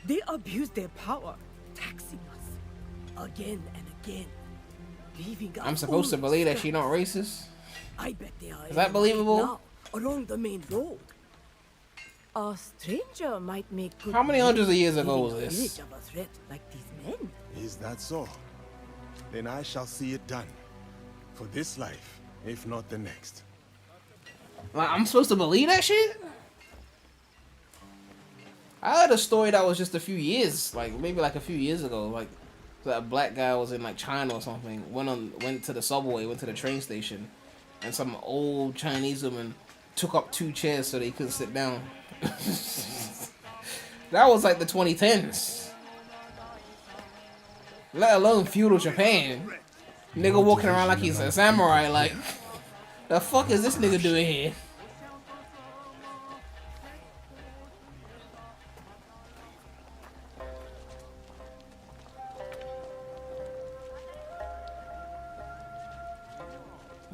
They abuse their power, taxing us again and again, leaving us I'm supposed to all believe that scraps. she's not racist? I bet they are. Is that believable? Now, along the main road. A stranger might make good. How many hundreds of years living ago was a this? village of a threat like these men. Is that so? Then I shall see it done. For this life, if not the next. Like, I'm supposed to believe that shit? I heard a story that was just a few years, like maybe like a few years ago, like that a black guy was in like China or something, went to the subway, went to the train station, and some old Chinese woman took up 2 chairs so they couldn't sit down. That was like the 2010s. Let alone feudal Japan. Nigga walking around like he's a samurai, like, the fuck is this nigga doing here?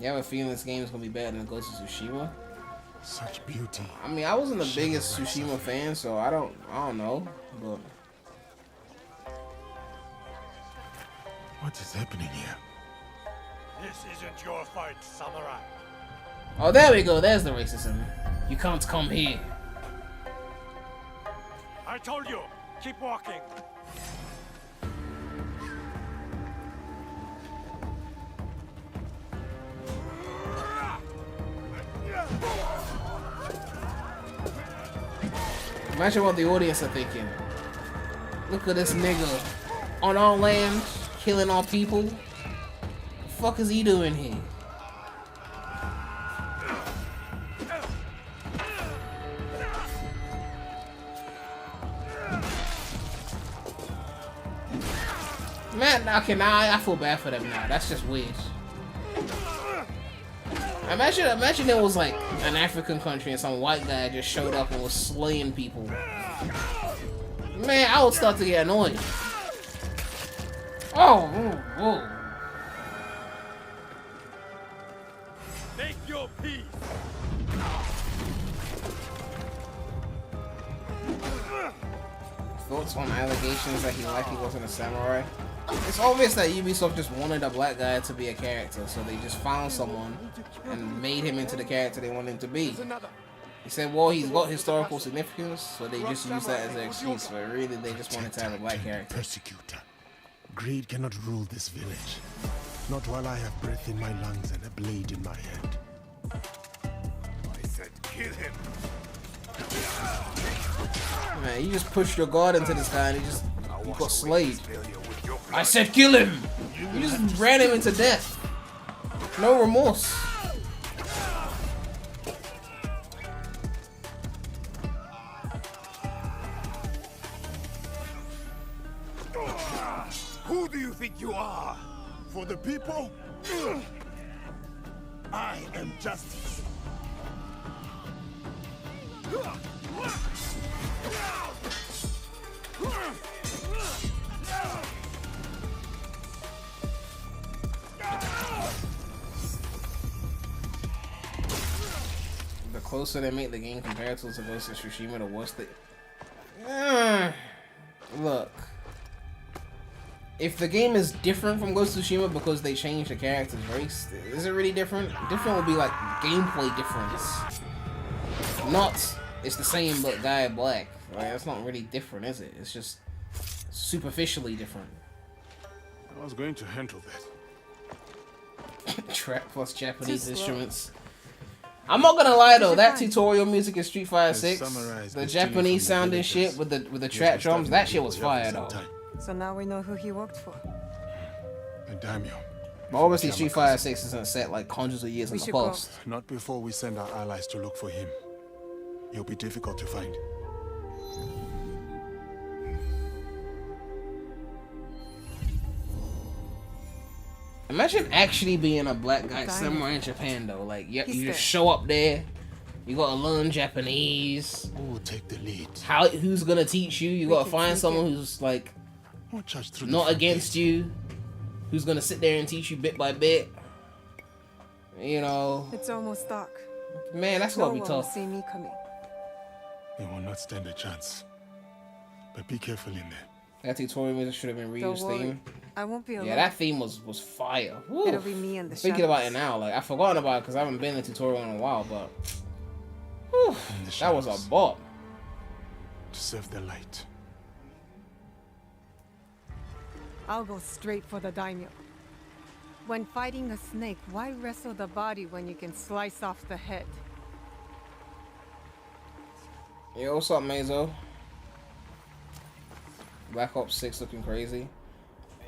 You have a feeling this game is gonna be better than Ghost of Tsushima? Such beauty. I mean, I wasn't the biggest Tsushima fan, so I don't know, but what is happening here? This isn't your fight, samurai. oh, there we go. There's the racism. You can't come here. I told you, keep walking. Imagine what the audience are thinking. Look at this nigga on our land, killing our people. The fuck is he doing here? Man, okay, now I feel bad for them now. That's just weird. Imagine it was like an African country and some white guy just showed up and was slaying people. Man, I would start to get annoyed. Oh, whoa. Make your peace. Thoughts on allegations that he likely wasn't a samurai? It's obvious that Ubisoft just wanted a black guy to be a character, so they just found someone and made him into the character they wanted him to be. He said, well, he's got historical significance, so they just use that as an excuse, but really they just wanted to have a black character. Persecutor. Greed cannot rule this village. Not while I have breath in my lungs and a blade in my hand. I said kill him. Man, you just pushed your guard into this guy and he got slayed. I said kill him! You just ran him into death. No remorse. Who do you think you are? For the people, I am justice. The closer they make the game compared to Ghost of Tsushima, the worse they... Look. If the game is different from Ghost of Tsushima because they changed the character's race, is it really different? Different would be like gameplay difference. Not, it's the same but guy black. Like, that's not really different, is it? It's just superficially different. I was going to handle that. Trap plus Japanese instruments. I'm not gonna lie though, that tutorial music in Street Fighter Has 6, summarized the the stealing Japanese from the sounding villagers. shit with the Yes, trap we drums, started that shit was people here fire for some though. time. So now we know who he worked for. A daimyo. But obviously Street Fighter 6 isn't set like hundreds of years in the past. Not before we send our allies to look for him. He'll be difficult to find. Imagine actually being a black guy samurai in Japan though. Like you just show up there, you gotta learn Japanese. Who will take the lead? Who's gonna teach you? You gotta find someone who's like not against you, who's gonna sit there and teach you bit by bit. You know. It's almost dark. Man, that's gonna be No one tough. will see me coming. They will not stand a chance. But be careful in there. That tutorial music should have been Ryu's Don't worry. theme. I won't be alone. Yeah, that theme was fire. Woo. It'll be me and the Thinking about it shadows. now, like I've forgotten about it because I haven't been in a tutorial in a while, but whew, that was a bop. To serve the light. I'll go straight for the daimyo. When fighting a snake, why wrestle the body when you can slice off the head? Yo, what's up, Mazo? Black Ops 6 looking crazy.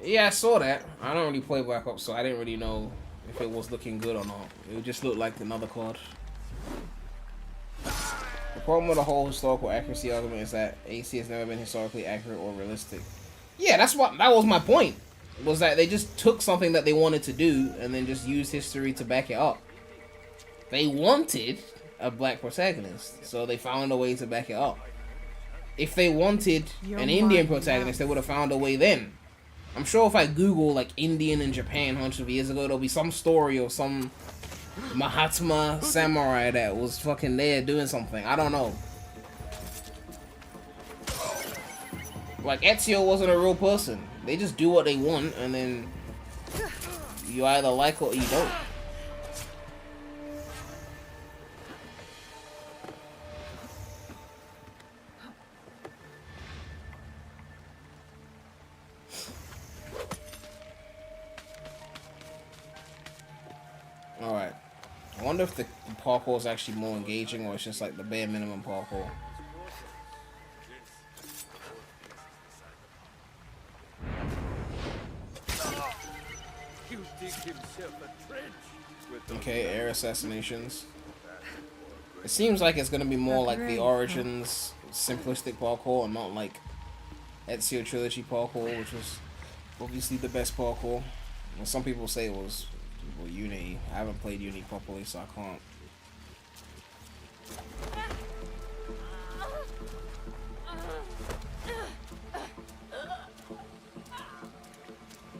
Yeah, I saw that. I don't really play Black Ops, so I didn't really know if it was looking good or not. It just looked like another COD. The problem with the whole historical accuracy argument is that AC has never been historically accurate or realistic. Yeah, that was my point. Was that they just took something that they wanted to do and then just used history to back it up. They wanted a black protagonist, so they found a way to back it up. If they wanted an Indian protagonist, they would have found a way then. I'm sure if I Google like Indian in Japan hundreds of years ago, there'll be some story of some Mahatma samurai that was fucking there doing something. I don't know. Like Ezio wasn't a real person. They just do what they want and then you either like it or you don't. Alright. I wonder if the parkour is actually more engaging or it's just like the bare minimum parkour. Okay, air assassinations. It seems like it's gonna be more like the Origins simplistic parkour and not like Ezio Trilogy parkour, which was obviously the best parkour. Well, some people say it was Unity. I haven't played Unity properly, so I can't.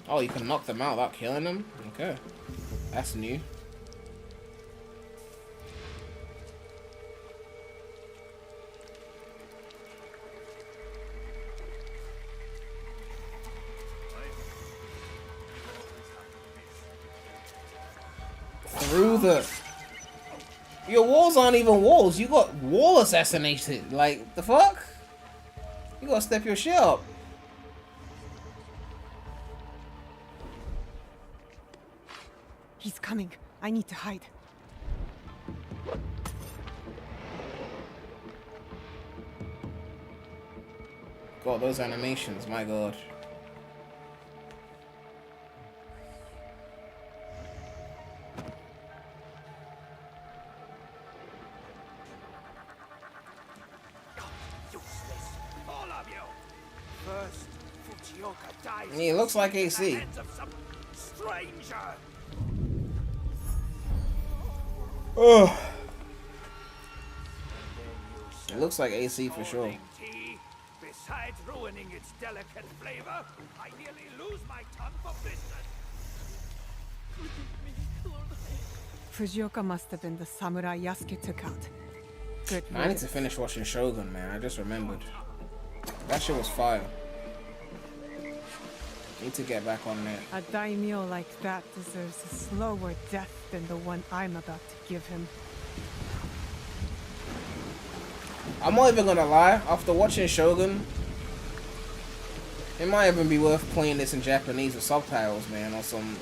Oh, you can knock them out without killing them? Okay. That's new. Through the... Your walls aren't even walls. You got wall assassinated. Like, the fuck? You gotta step your shit up. He's coming. I need to hide. God, those animations, my god. He looks like AC. Oh. It looks like AC for sure. Besides ruining its delicate flavor, I nearly lose my tongue for business. Fujioka must have been the samurai Yasuke took out. Good. I need to finish watching Shogun, man. I just remembered. That shit was fire. Need to get back on that. A daimyo like that deserves a slower death than the one I'm about to give him. I'm not even gonna lie, after watching Shogun, it might even be worth playing this in Japanese with subtitles, man, on some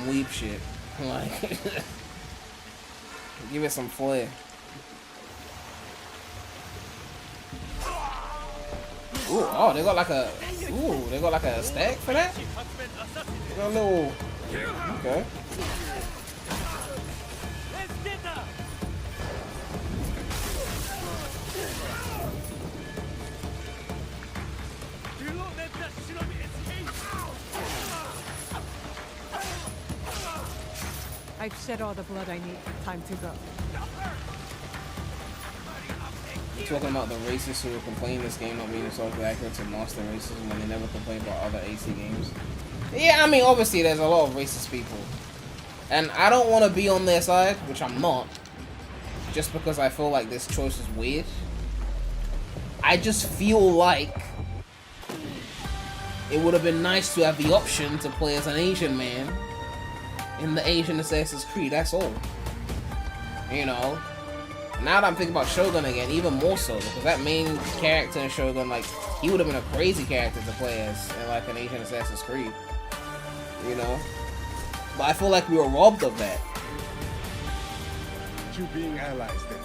weeb shit. Like Give it some flair. Ooh, oh, they got like a, they got like a stack for that? They got a little, okay. I've shed all the blood I need. Time to go. You're talking about the racists who were complaining this game not being historically accurate to master racism when they never complained about other AC games. Yeah, I mean, obviously there's a lot of racist people. And I don't want to be on their side, which I'm not, just because I feel like this choice is weird. I just feel like it would have been nice to have the option to play as an Asian man in the Asian Assassin's Creed, that's all. You know? Now that I'm thinking about Shogun again, even more so, because that main character in Shogun, like, he would have been a crazy character to play as in, like, an Asian Assassin's Creed. You know? But I feel like we were robbed of that. You being allies then.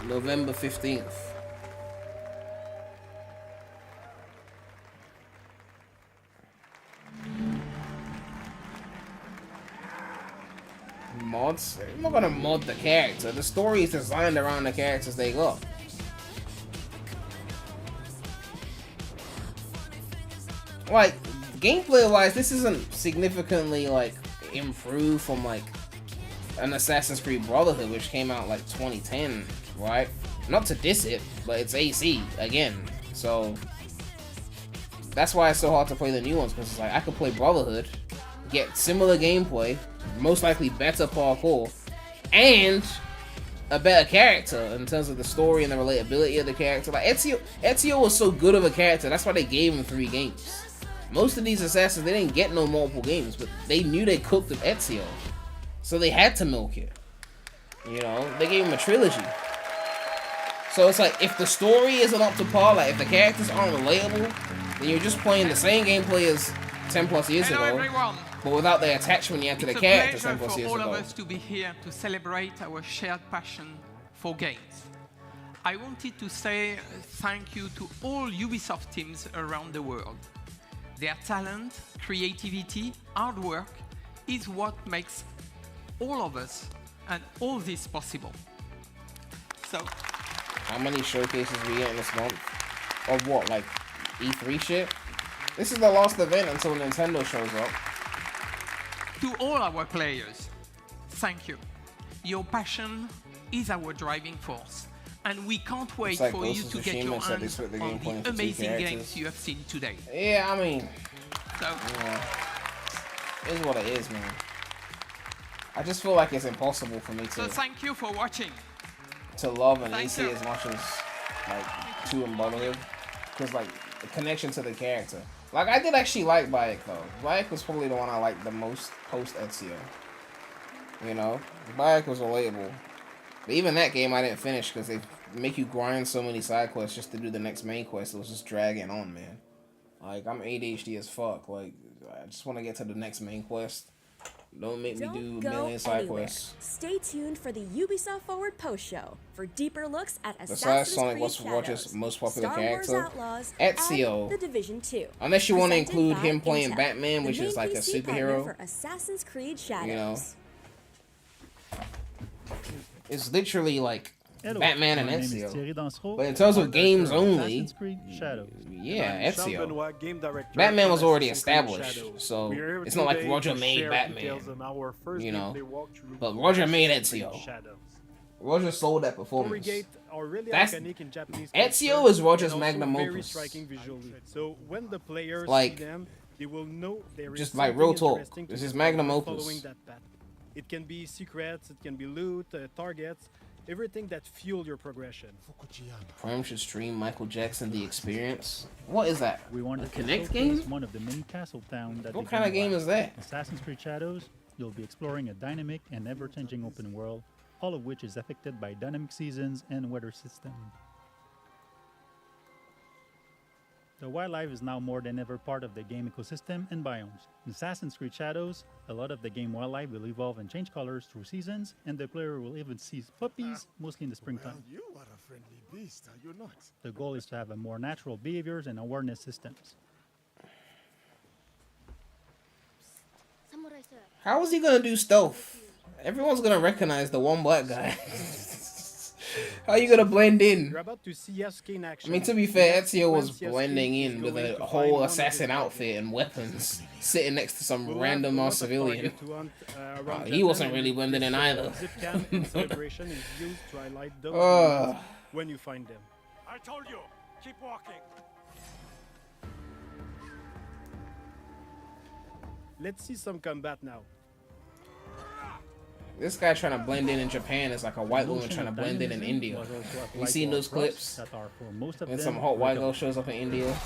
November 15th. Mods? I'm not gonna mod the character. The story is designed around the characters they got. Like, gameplay wise, this isn't significantly like improved from like an Assassin's Creed Brotherhood, which came out like 2010, right? Not to diss it, but it's AC again, so that's why it's so hard to play the new ones, because it's like I could play Brotherhood, get similar gameplay, most likely better parkour, and a better character in terms of the story and the relatability of the character. Like Ezio was so good of a character, that's why they gave him 3 games. Most of these assassins, they didn't get no multiple games, but they knew they cooked with Ezio, so they had to milk it. You know, they gave him a trilogy. So it's like, if the story isn't up to par, like if the characters aren't relatable, then you're just playing the same gameplay as 10 plus years ago, everyone. but without the attachment you had to the characters 10 plus years It's a pleasure for all ago. of us to be here to celebrate our shared passion for games. I wanted to say thank you to all Ubisoft teams around the world. Their talent, creativity, hard work is what makes all of us and all this possible. So, how many showcases we get in this month? Of what, like E3 shit? This is the last event until Nintendo shows up. to all our players, thank you. Your passion is our driving force, and we can't wait like for Ghost you of to get Tsushima your said they hands split the on game point the into 2 amazing characters. games you have seen today. Yeah, I mean, So, yeah, it is what it is, man. I just feel like it's impossible for me so thank you for watching. to love an Thank AC you. as much as like 2 in Brotherhood, because like the connection to the character. Like I did actually like Bayek though. Bayek was probably the one I liked the most post Ezio. You know, Bayek was relatable. But even that game I didn't finish because they make you grind so many side quests just to do the next main quest. It was just dragging on, man. Like I'm ADHD as fuck. Like I just want to get to the next main quest. Don't make me do a million side quests. Stay tuned for the Ubisoft Forward post show for deeper looks at Besides Assassin's Sonic, Creed what's Roger's Shadows, most popular Star Wars character? Outlaws, Ezio. and The Division 2. Unless you want to Presented include by him playing Intel, Batman, the which main is like a PC partner superhero. for Assassin's Creed Shadows. You know, it's literally like Hello, Batman and my name is Ezio. Thierry Dansereau, But in terms of games only, Assassin's Creed Shadows. yeah, Sean Ezio. Benoit, game director Batman on was already Assassin's Creed established, Shadows. so We're here it's not like today Roger to made share Batman. details on our first You know, gameplay walkthrough but for Roger made Assassin's Creed Ezio. Shadows. Roger sold that performance. Corrigate are really That's iconic in Japanese Ezio culture is Roger's and also magnum very opus. striking visually. So when the players Like, see them, they will know there is just like real something talk, interesting to this is discover magnum following opus. that path. It can be secrets, it can be loot, targets, everything that fuel your progression. Prem should stream Michael Jackson The Experience. What is that? We wanted A to Kinect showcase game? one of the many castle towns that What they kind of can game unlock. is that? Assassin's Creed Shadows you'll be exploring a dynamic and ever-changing open world, all of which is affected by dynamic seasons and weather system. The wildlife is now more than ever part of the game ecosystem and biomes. In Assassin's Creed Shadows, a lot of the game wildlife will evolve and change colors through seasons, and the player will even see puppies, mostly in the springtime. Well, you are a friendly beast, are you not? The goal is to have a more natural behaviors and awareness systems. Samurai, sir. How is he gonna do stealth? Everyone's gonna recognize the one black guy. How are you gonna blend in? You're about to see Yasuke in action. I mean, to be fair, Next Ezio was sequence, blending Yasuke in is with going a to find whole one of assassin his outfit and weapons, sitting next to some We'll random have a ass lot of civilian. target to hunt, around He wasn't Japan, really and blending in this, either. Zip cam in celebration is used to highlight those Ugh. moments when you find them. I told you, keep walking. Let's see some combat now. This guy trying to blend in Japan is like a white woman Notion trying to of blend in dynamism India. was also You applied seen to those our props clips? that are for most of And them some hot white girl recoverable. shows up in India.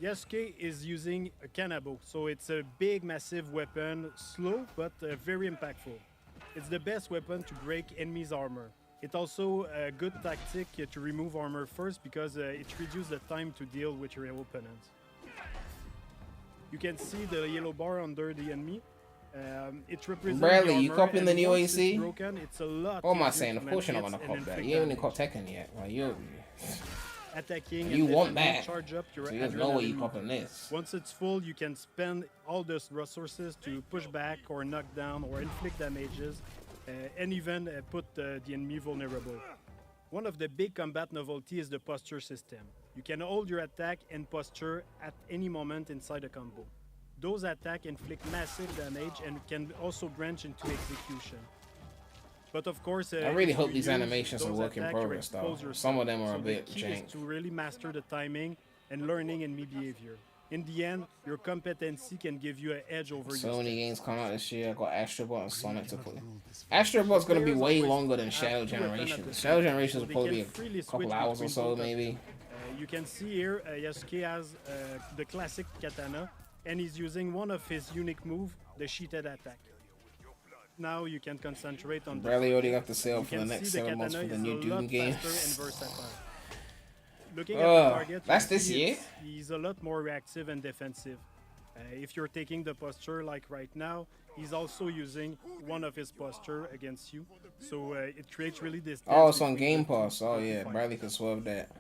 Yasuke is using a kanabo, so it's a big, massive weapon, slow but very impactful. It's the best weapon to break enemies' armor. It's also a good tactic to remove armor first because it reduces the time to deal with your opponents. You can see the yellow bar under the enemy. It represents Bradley, the you armor, copying and the new once it's AC? broken, it's a lot What am I easier saying? to Of course you're not land gonna hits cop and that. inflict You haven't even damage. caught Tekken yet. Like you Attacking You and want defending, that. charge up your So there's no way you adrenaline. copping this. Once it's full, you can spend all those resources to push back or knock down or inflict damages and even put the enemy vulnerable. One of the big combat novelty is the posture system. You can hold your attack and posture at any moment inside a combo. Those attacks inflict massive damage and can also branch into execution. But of course, I really if hope you these use animations are those work in attacks, you progress, though. expose yourself. Some of them are a So bit the key jank. is to really master the timing and learning enemy behavior. In the end, your competency can give you an edge over So your many games come out this year. I got Astrobot and Sonic to play. Astrobot's gonna be way longer than Shadow Generations. Shadow Generations will probably be a couple hours or so, maybe. You can see here Yasuke has the classic katana, and he's using one of his unique moves, the sheeted attack. Now you can concentrate on Bradley already got the You sale for the can next see 7 months for katana the is new a Doom lot game. faster and versatile. Looking at the target, That's you this see year? he's a lot more reactive and defensive. If you're taking the posture like right now, he's also using one of his posture against you. So it creates really this. Oh, it's on Game Pass. Oh yeah, Bradley could swerve that.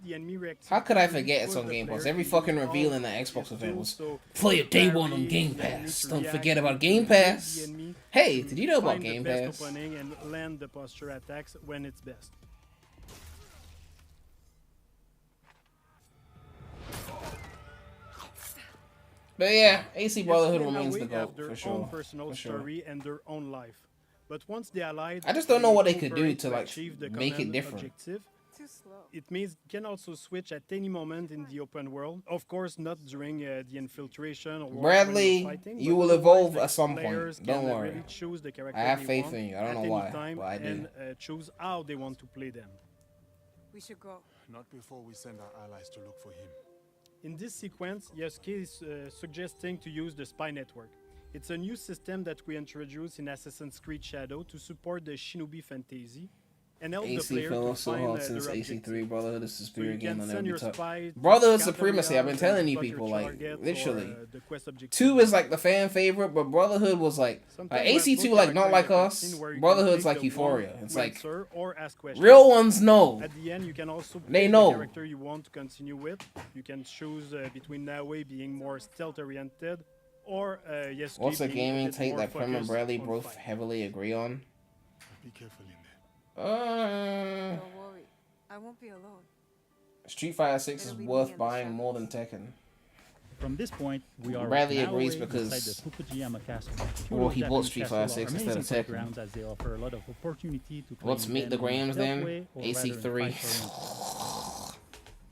The enemy reactivity How could I really forget it's put on the Game Pass? player Every to fucking use reveal all in the Xbox his event tools, was so play it day parry, one on Game the enemy Pass. to Don't react, forget about to Game evade the Pass. enemy, Hey, to did you know about find the Game best Pass? opening and land the posture attacks when it's best. But yeah, AC Brotherhood Yasuke and remains Aoi the have GOAT, their for own sure. personal For sure. story and their own life. But once they allied, I just don't know what they could do cooperate to, like, achieve the make it common different. objective. It means you can also switch at any moment in the open world. Of course, not during the infiltration or when Bradley, you're fighting, you but will otherwise evolve the at some point. players Don't can, worry. Really choose the character I have they faith want in you. I don't at know any why, time but I do. and choose how they want to play them. We should go. Not before we send our allies to look for him. In this sequence, Yasuke is suggesting to use the Spy Network. It's a new system that we introduced in Assassin's Creed Shadow to support the Shinobi fantasy and help the AC player fell to off so find hard their since objective. AC3 Brotherhood is So superior you game can on send every your top. spy to Brotherhood scout Supremacy, I've been areas telling and you spot your people, like, targets or, literally. the quest objective. 2 is like the fan favorite, but Brotherhood was like Sometimes AC2 we have like no not like character us. in the cutscene where you can Brotherhood's click like the Euphoria. one It's to like answer or ask questions. real ones know. At the end, you can also They pick know. the character you want to continue with. You can choose between Naoe being more stealth-oriented or Yasuke What's a being gaming bit take more that Prem and focused Bradley on both fight. heavily agree on? Be careful in Don't worry. I won't be alone. Street Fighter 6 is It'll be me worth and the buying more than Tekken. From this point, we are Bradley now agrees away because- inside the Fukujiyama Castle. Well, he Feudal bought Japanese Street castles Fighter are 6 instead amazing of Tekken. playgrounds as they offer a lot of opportunity to Let's claim meet the them in a Grams stealth then. way or AC3. rather in fight-oriented.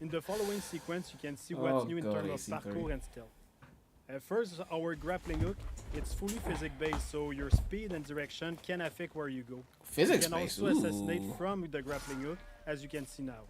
In the following sequence, you can see what's Oh new in God, terms of AC3. parkour and stealth. First, our grappling hook. It's fully physics-based, so your speed and direction can affect where you go. Physics-based, You can also assassinate ooh. from the grappling hook, as you can see now.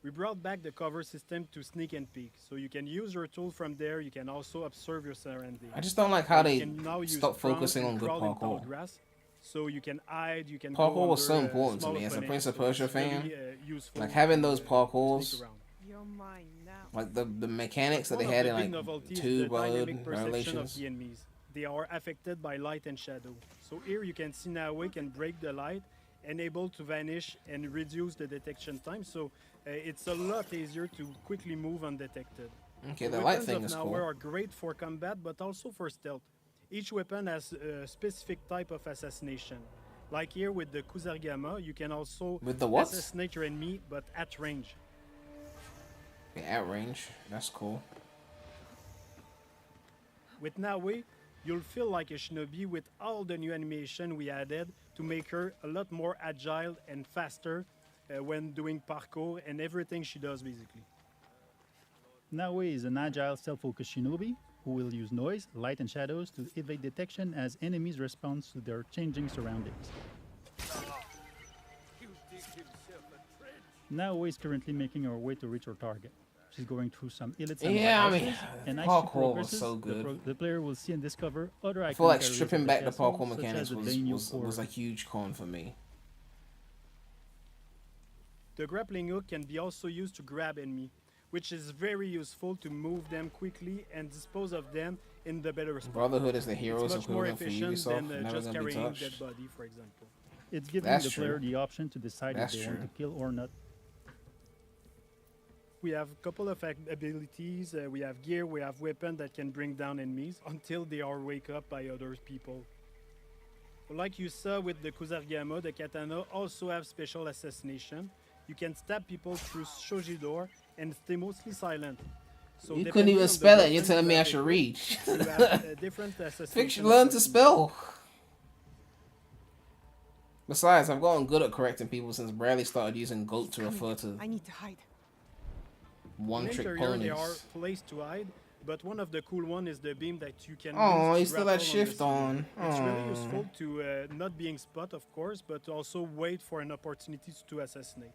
We brought back the cover system to sneak and peek, so you can use your tool from there. You can also observe your surroundings. I just don't like how You they can now use stop prone focusing and on good crawl in tall parkour. grass, so you can hide, you can Parkour go was so under, important to small me as a openings, Prince of so it's Persia fan. really, useful Like having to, those parkours, sneak around. You're mine now. like the mechanics that One they of had the in big like novelties is Two the Blood dynamic perception of Revelations. the enemies. They are affected by light and shadow. So here you can see Nawe can break the light and able to vanish and reduce the detection time. So it's a lot easier to quickly move undetected. Okay, the Weapons light thing of is Nawe cool. are great for combat, but also for stealth. Each weapon has a specific type of assassination. Like here with the Kuzarigama, you can also With the what? assassinate your enemy, but at range. Okay, at range, that's cool. With Nawe, you'll feel like a shinobi with all the new animation we added to make her a lot more agile and faster when doing parkour and everything she does basically. Nawe is an agile, self-focused shinobi who will use noise, light, and shadows to evade detection as enemies respond to their changing surroundings. Nawe is currently making her way to reach her target. She's going through some elite Yeah, I mean, and as she parkour was progresses, so good. the player will see and discover other I feel like iconic areas stripping of back the castle, parkour such mechanics as the was, daimyo was, core. was a huge con for me. The grappling hook can be also used to grab enemy, which is very useful to move them quickly and dispose of them in the better spot. Brotherhood is the hero's it's much more equivalent for efficient Ubisoft, than never just gonna be carrying touched. dead body, for example. It's giving That's the player true. the option to decide That's if they true. want to kill or not. We have a couple of abilities, we have gear, we have weapons that can bring down enemies until they are wake up by other people. Like you saw with the Kuzarigama, the katana also have special assassination. You can stab people through shoji door and stay mostly silent. So You couldn't depending even on the spell it, and you're weapon telling you me I have should equipped, read. you have, different assassination Fiction, learn to techniques. spell. Besides, I've gotten good at correcting people since Bradley started using GOAT to refer to I need to hide. one-trick In ponies. there are places to hide, but one of the cool one is the beam that you can Oh, use you to still grapple had the shift ceiling. on. It's really Aw. useful to not being spot, of course, but also wait for an opportunity to assassinate.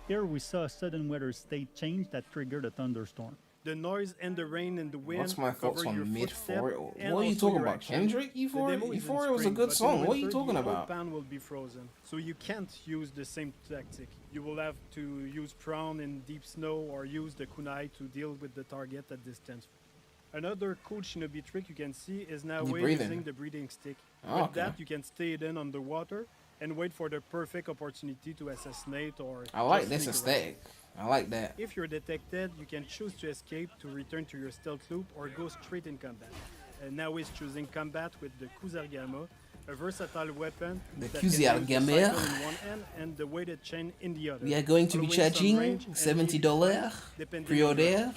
Here we saw a sudden weather state change that triggered a thunderstorm. The noise and the rain and the wind What's my thoughts cover your on mid footstep Euphoria? and What are you also talking your about? action. Kendrick? The Euphoria? demo is in Euphoria was a spring, good but in song. What are you winter, talking the whole about? pan will be frozen, so you can't use the same tactic. You will have to use prawn in deep snow or use the kunai to deal with the target at distance. Another cool shinobi trick you can see is now You breathing. using the breathing stick. Oh, With okay. that, you can stay hidden underwater and wait for the perfect opportunity to assassinate or I like just this sneak around. aesthetic. I like that. If you're detected, you can choose to escape to return to your stealth loop or go straight in combat. Now is choosing combat with the Kuzarigama, a versatile weapon The that can use the Kuzarigama. cycle in one hand and the weighted chain in the other. We are going to be Following some charging range and $70 depending on your- pre-order.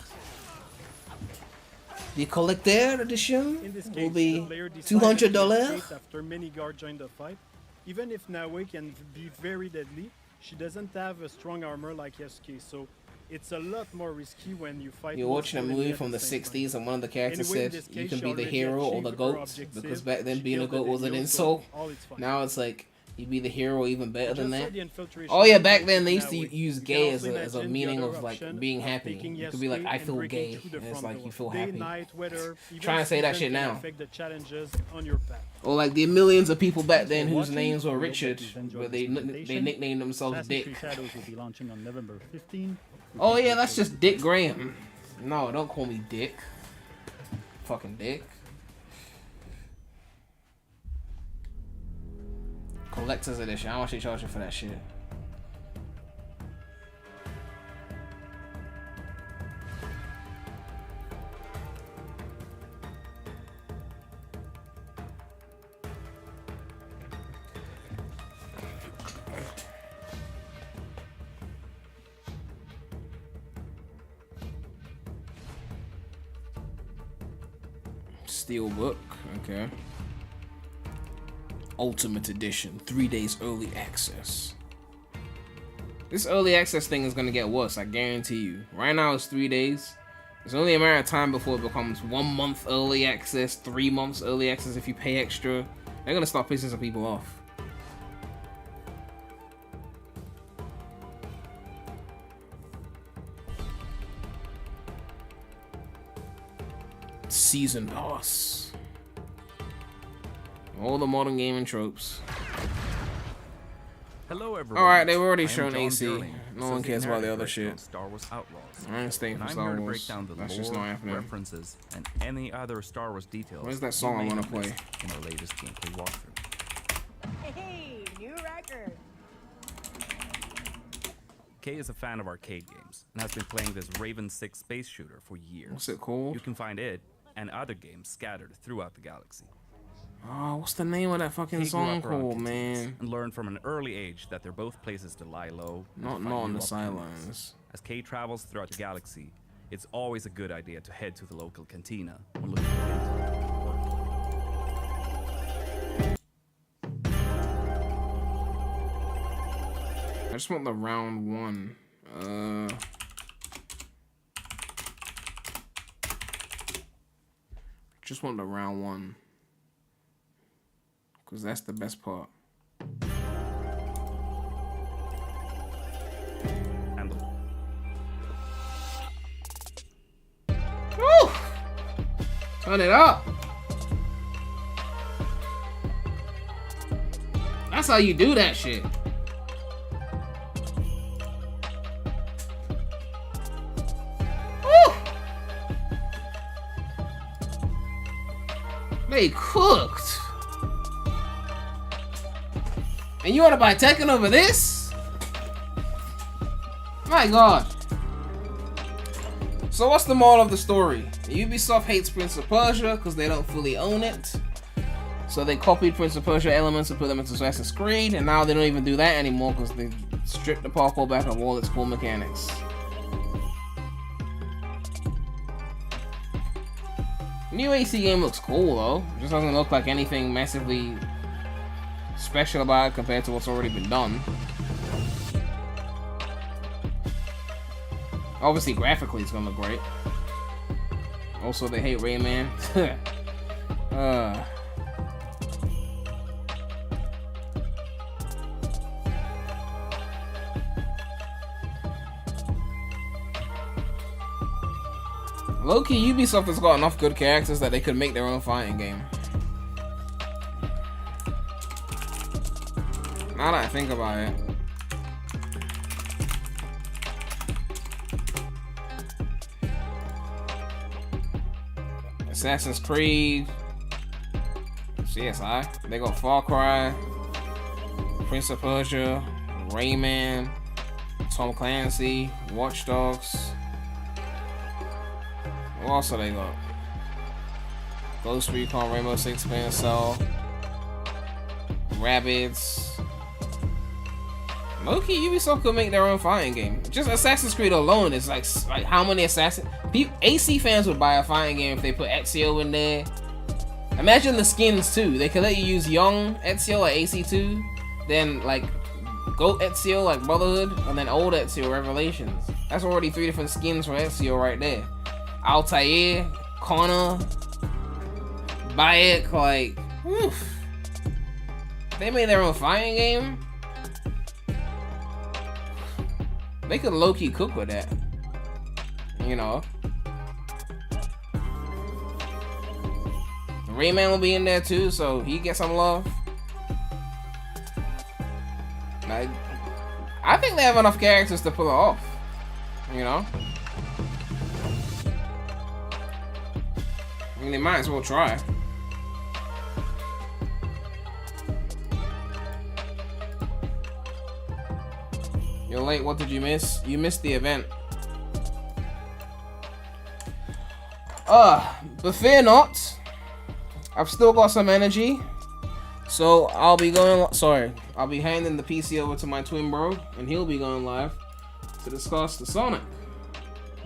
The collector edition In this will case, the be player decides $200. to escape after many guards join the fight. Even if Nawe can be very deadly, she doesn't have a strong armor like Yasuke, so it's a lot more risky when you fight. You're watching a multiple movie enemies from at the same time. 60s and one of the characters Anyway, in said this you case, can she be the already hero or the achieved her GOAT objective. because back then She being a killed the GOAT was an Daimyo, so insult. all is fine. Now it's like you be the hero even better than Just saw that. the infiltration Oh yeah, of back then they used to Nawe. use You can gay also as a imagine the meaning other of like option being of happy. taking You could be like Yasuke I and feel breaking gay. through the And it's front like door. you feel Day, happy. night, weather, even Trying to say that season shit can now. affect the challenges on your path. Or like the millions of people back Thanks then for whose watching. names I were hope that Richard, you've enjoyed but this they presentation. nicknamed themselves Assassin's Dick. Creed Shadows will be launching on November 15. Oh yeah, that's just Dick Graham. No, don't call me Dick. Fucking Dick. Collector's edition. How much they charging for that shit? Steelbook, okay. Ultimate Edition, 3 days early access. This early access thing is gonna get worse, I guarantee you. Right now it's 3 days. It's only a matter of time before it becomes 1 month early access, 3 months early access if you pay extra. They're gonna start pissing some people off. Season pass. All the modern gaming tropes. Hello everyone. Alright, they've already I am shown John AC. Bierling, No one cares about the other shit. Star Wars Outlaws. I ain't staying for And Star I'm here to Wars. break down the That's just lore, not happening. references, and any other Star Wars details. Where's that you song I may wanna have play? missed in our latest gameplay walkthrough. Hey, new record. Kay is a fan of arcade games and has been playing this Raven 6 space shooter for years. What's it called? You can find it and other games scattered throughout the galaxy. Oh, what's the name of that fucking Kay grew song up around called, canteens man? And learned from an early age that they're both places to lie low. and Not find on new the opportunities. sidelines. As Kay travels throughout the galaxy, it's always a good idea to head to the local cantina when looking for I just want the round one. Just want the round one. Because that's the best part. Woo! Turn it up. That's how you do that shit. Woo! They cooked. And you want to buy Tekken over this? My god. So what's the moral of the story? Ubisoft hates Prince of Persia because they don't fully own it. So they copied Prince of Persia elements and put them into Assassin's Creed, and now they don't even do that anymore because they stripped the parkour back of all its core mechanics. New AC game looks cool though. It just doesn't look like anything massively special about it compared to what's already been done. Obviously, graphically, it's gonna look great. Also, they hate Rayman. Low-key, Ubisoft has got enough good characters that they could make their own fighting game. Now that I think about it. Assassin's Creed, CSI, they got Far Cry, Prince of Persia, Rayman, Tom Clancy, Watch Dogs. What else they got? Ghost Recon, Rainbow Six, Splinter Cell, Rabbids. Low-key, Ubisoft could make their own fighting game. Just Assassin's Creed alone is like how many AC fans would buy a fighting game if they put Ezio in there. Imagine the skins too. They could let you use young Ezio like AC2, then like Goat Ezio like Brotherhood, and then old Ezio Revelations. That's already 3 different skins for Ezio right there. Altair, Connor, Bayek, like, oof. They made their own fighting game. They could low-key cook with that. You know. Rayman will be in there too, so he gets some love. Like, I think they have enough characters to pull it off. You know? I mean, they might as well try. You're late, what did you miss? You missed the event. But fear not. I've still got some energy. So I'll be handing the PC over to my twin bro, and he'll be going live to discuss the Sonic.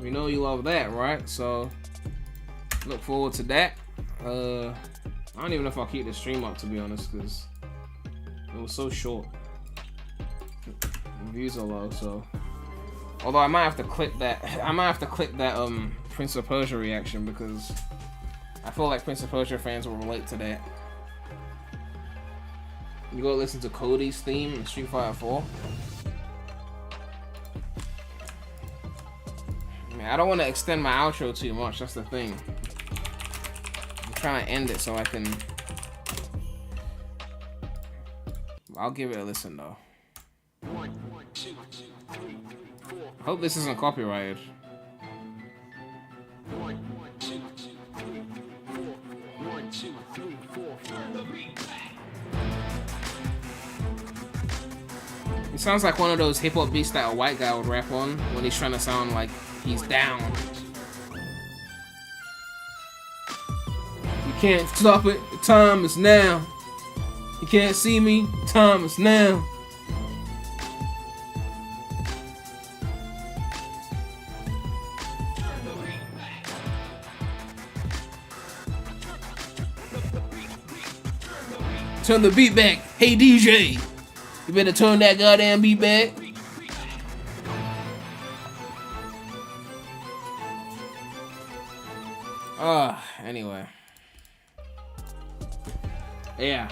We know you love that, right? So look forward to that. I don't even know if I'll keep the stream up, to be honest, because it was so short. The views are low, so although I might have to clip that Prince of Persia reaction because I feel like Prince of Persia fans will relate to that. You go listen to Cody's theme in Street Fighter 4. Man, I don't want to extend my outro too much, that's the thing. I'm trying to end it so I can... I'll give it a listen though. Hope this isn't copyrighted. It sounds like one of those hip-hop beats that a white guy would rap on when he's trying to sound like he's down. You can't stop it, the time is now. You can't see me, the time is now. Turn the beat back. Hey DJ, you better turn that goddamn beat back. Anyway. Yeah.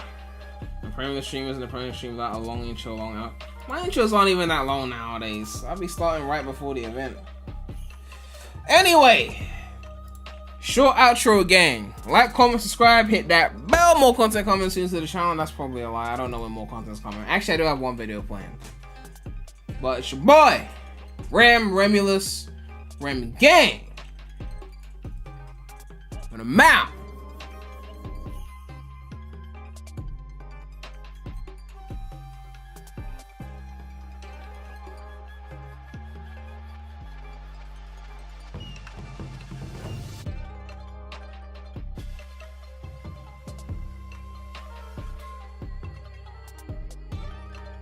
The PREMulous stream isn't a PREMulous stream without a long intro, long out. My intros aren't even that long nowadays. I'll be starting right before the event. Anyway. Short outro, gang. Like, comment, subscribe, hit that bell. More content coming soon to the channel. That's probably a lie. I don't know when more content's coming. Actually, I do have one video planned. But it's your boy, PREMulous, Rem Gang. And I'm out.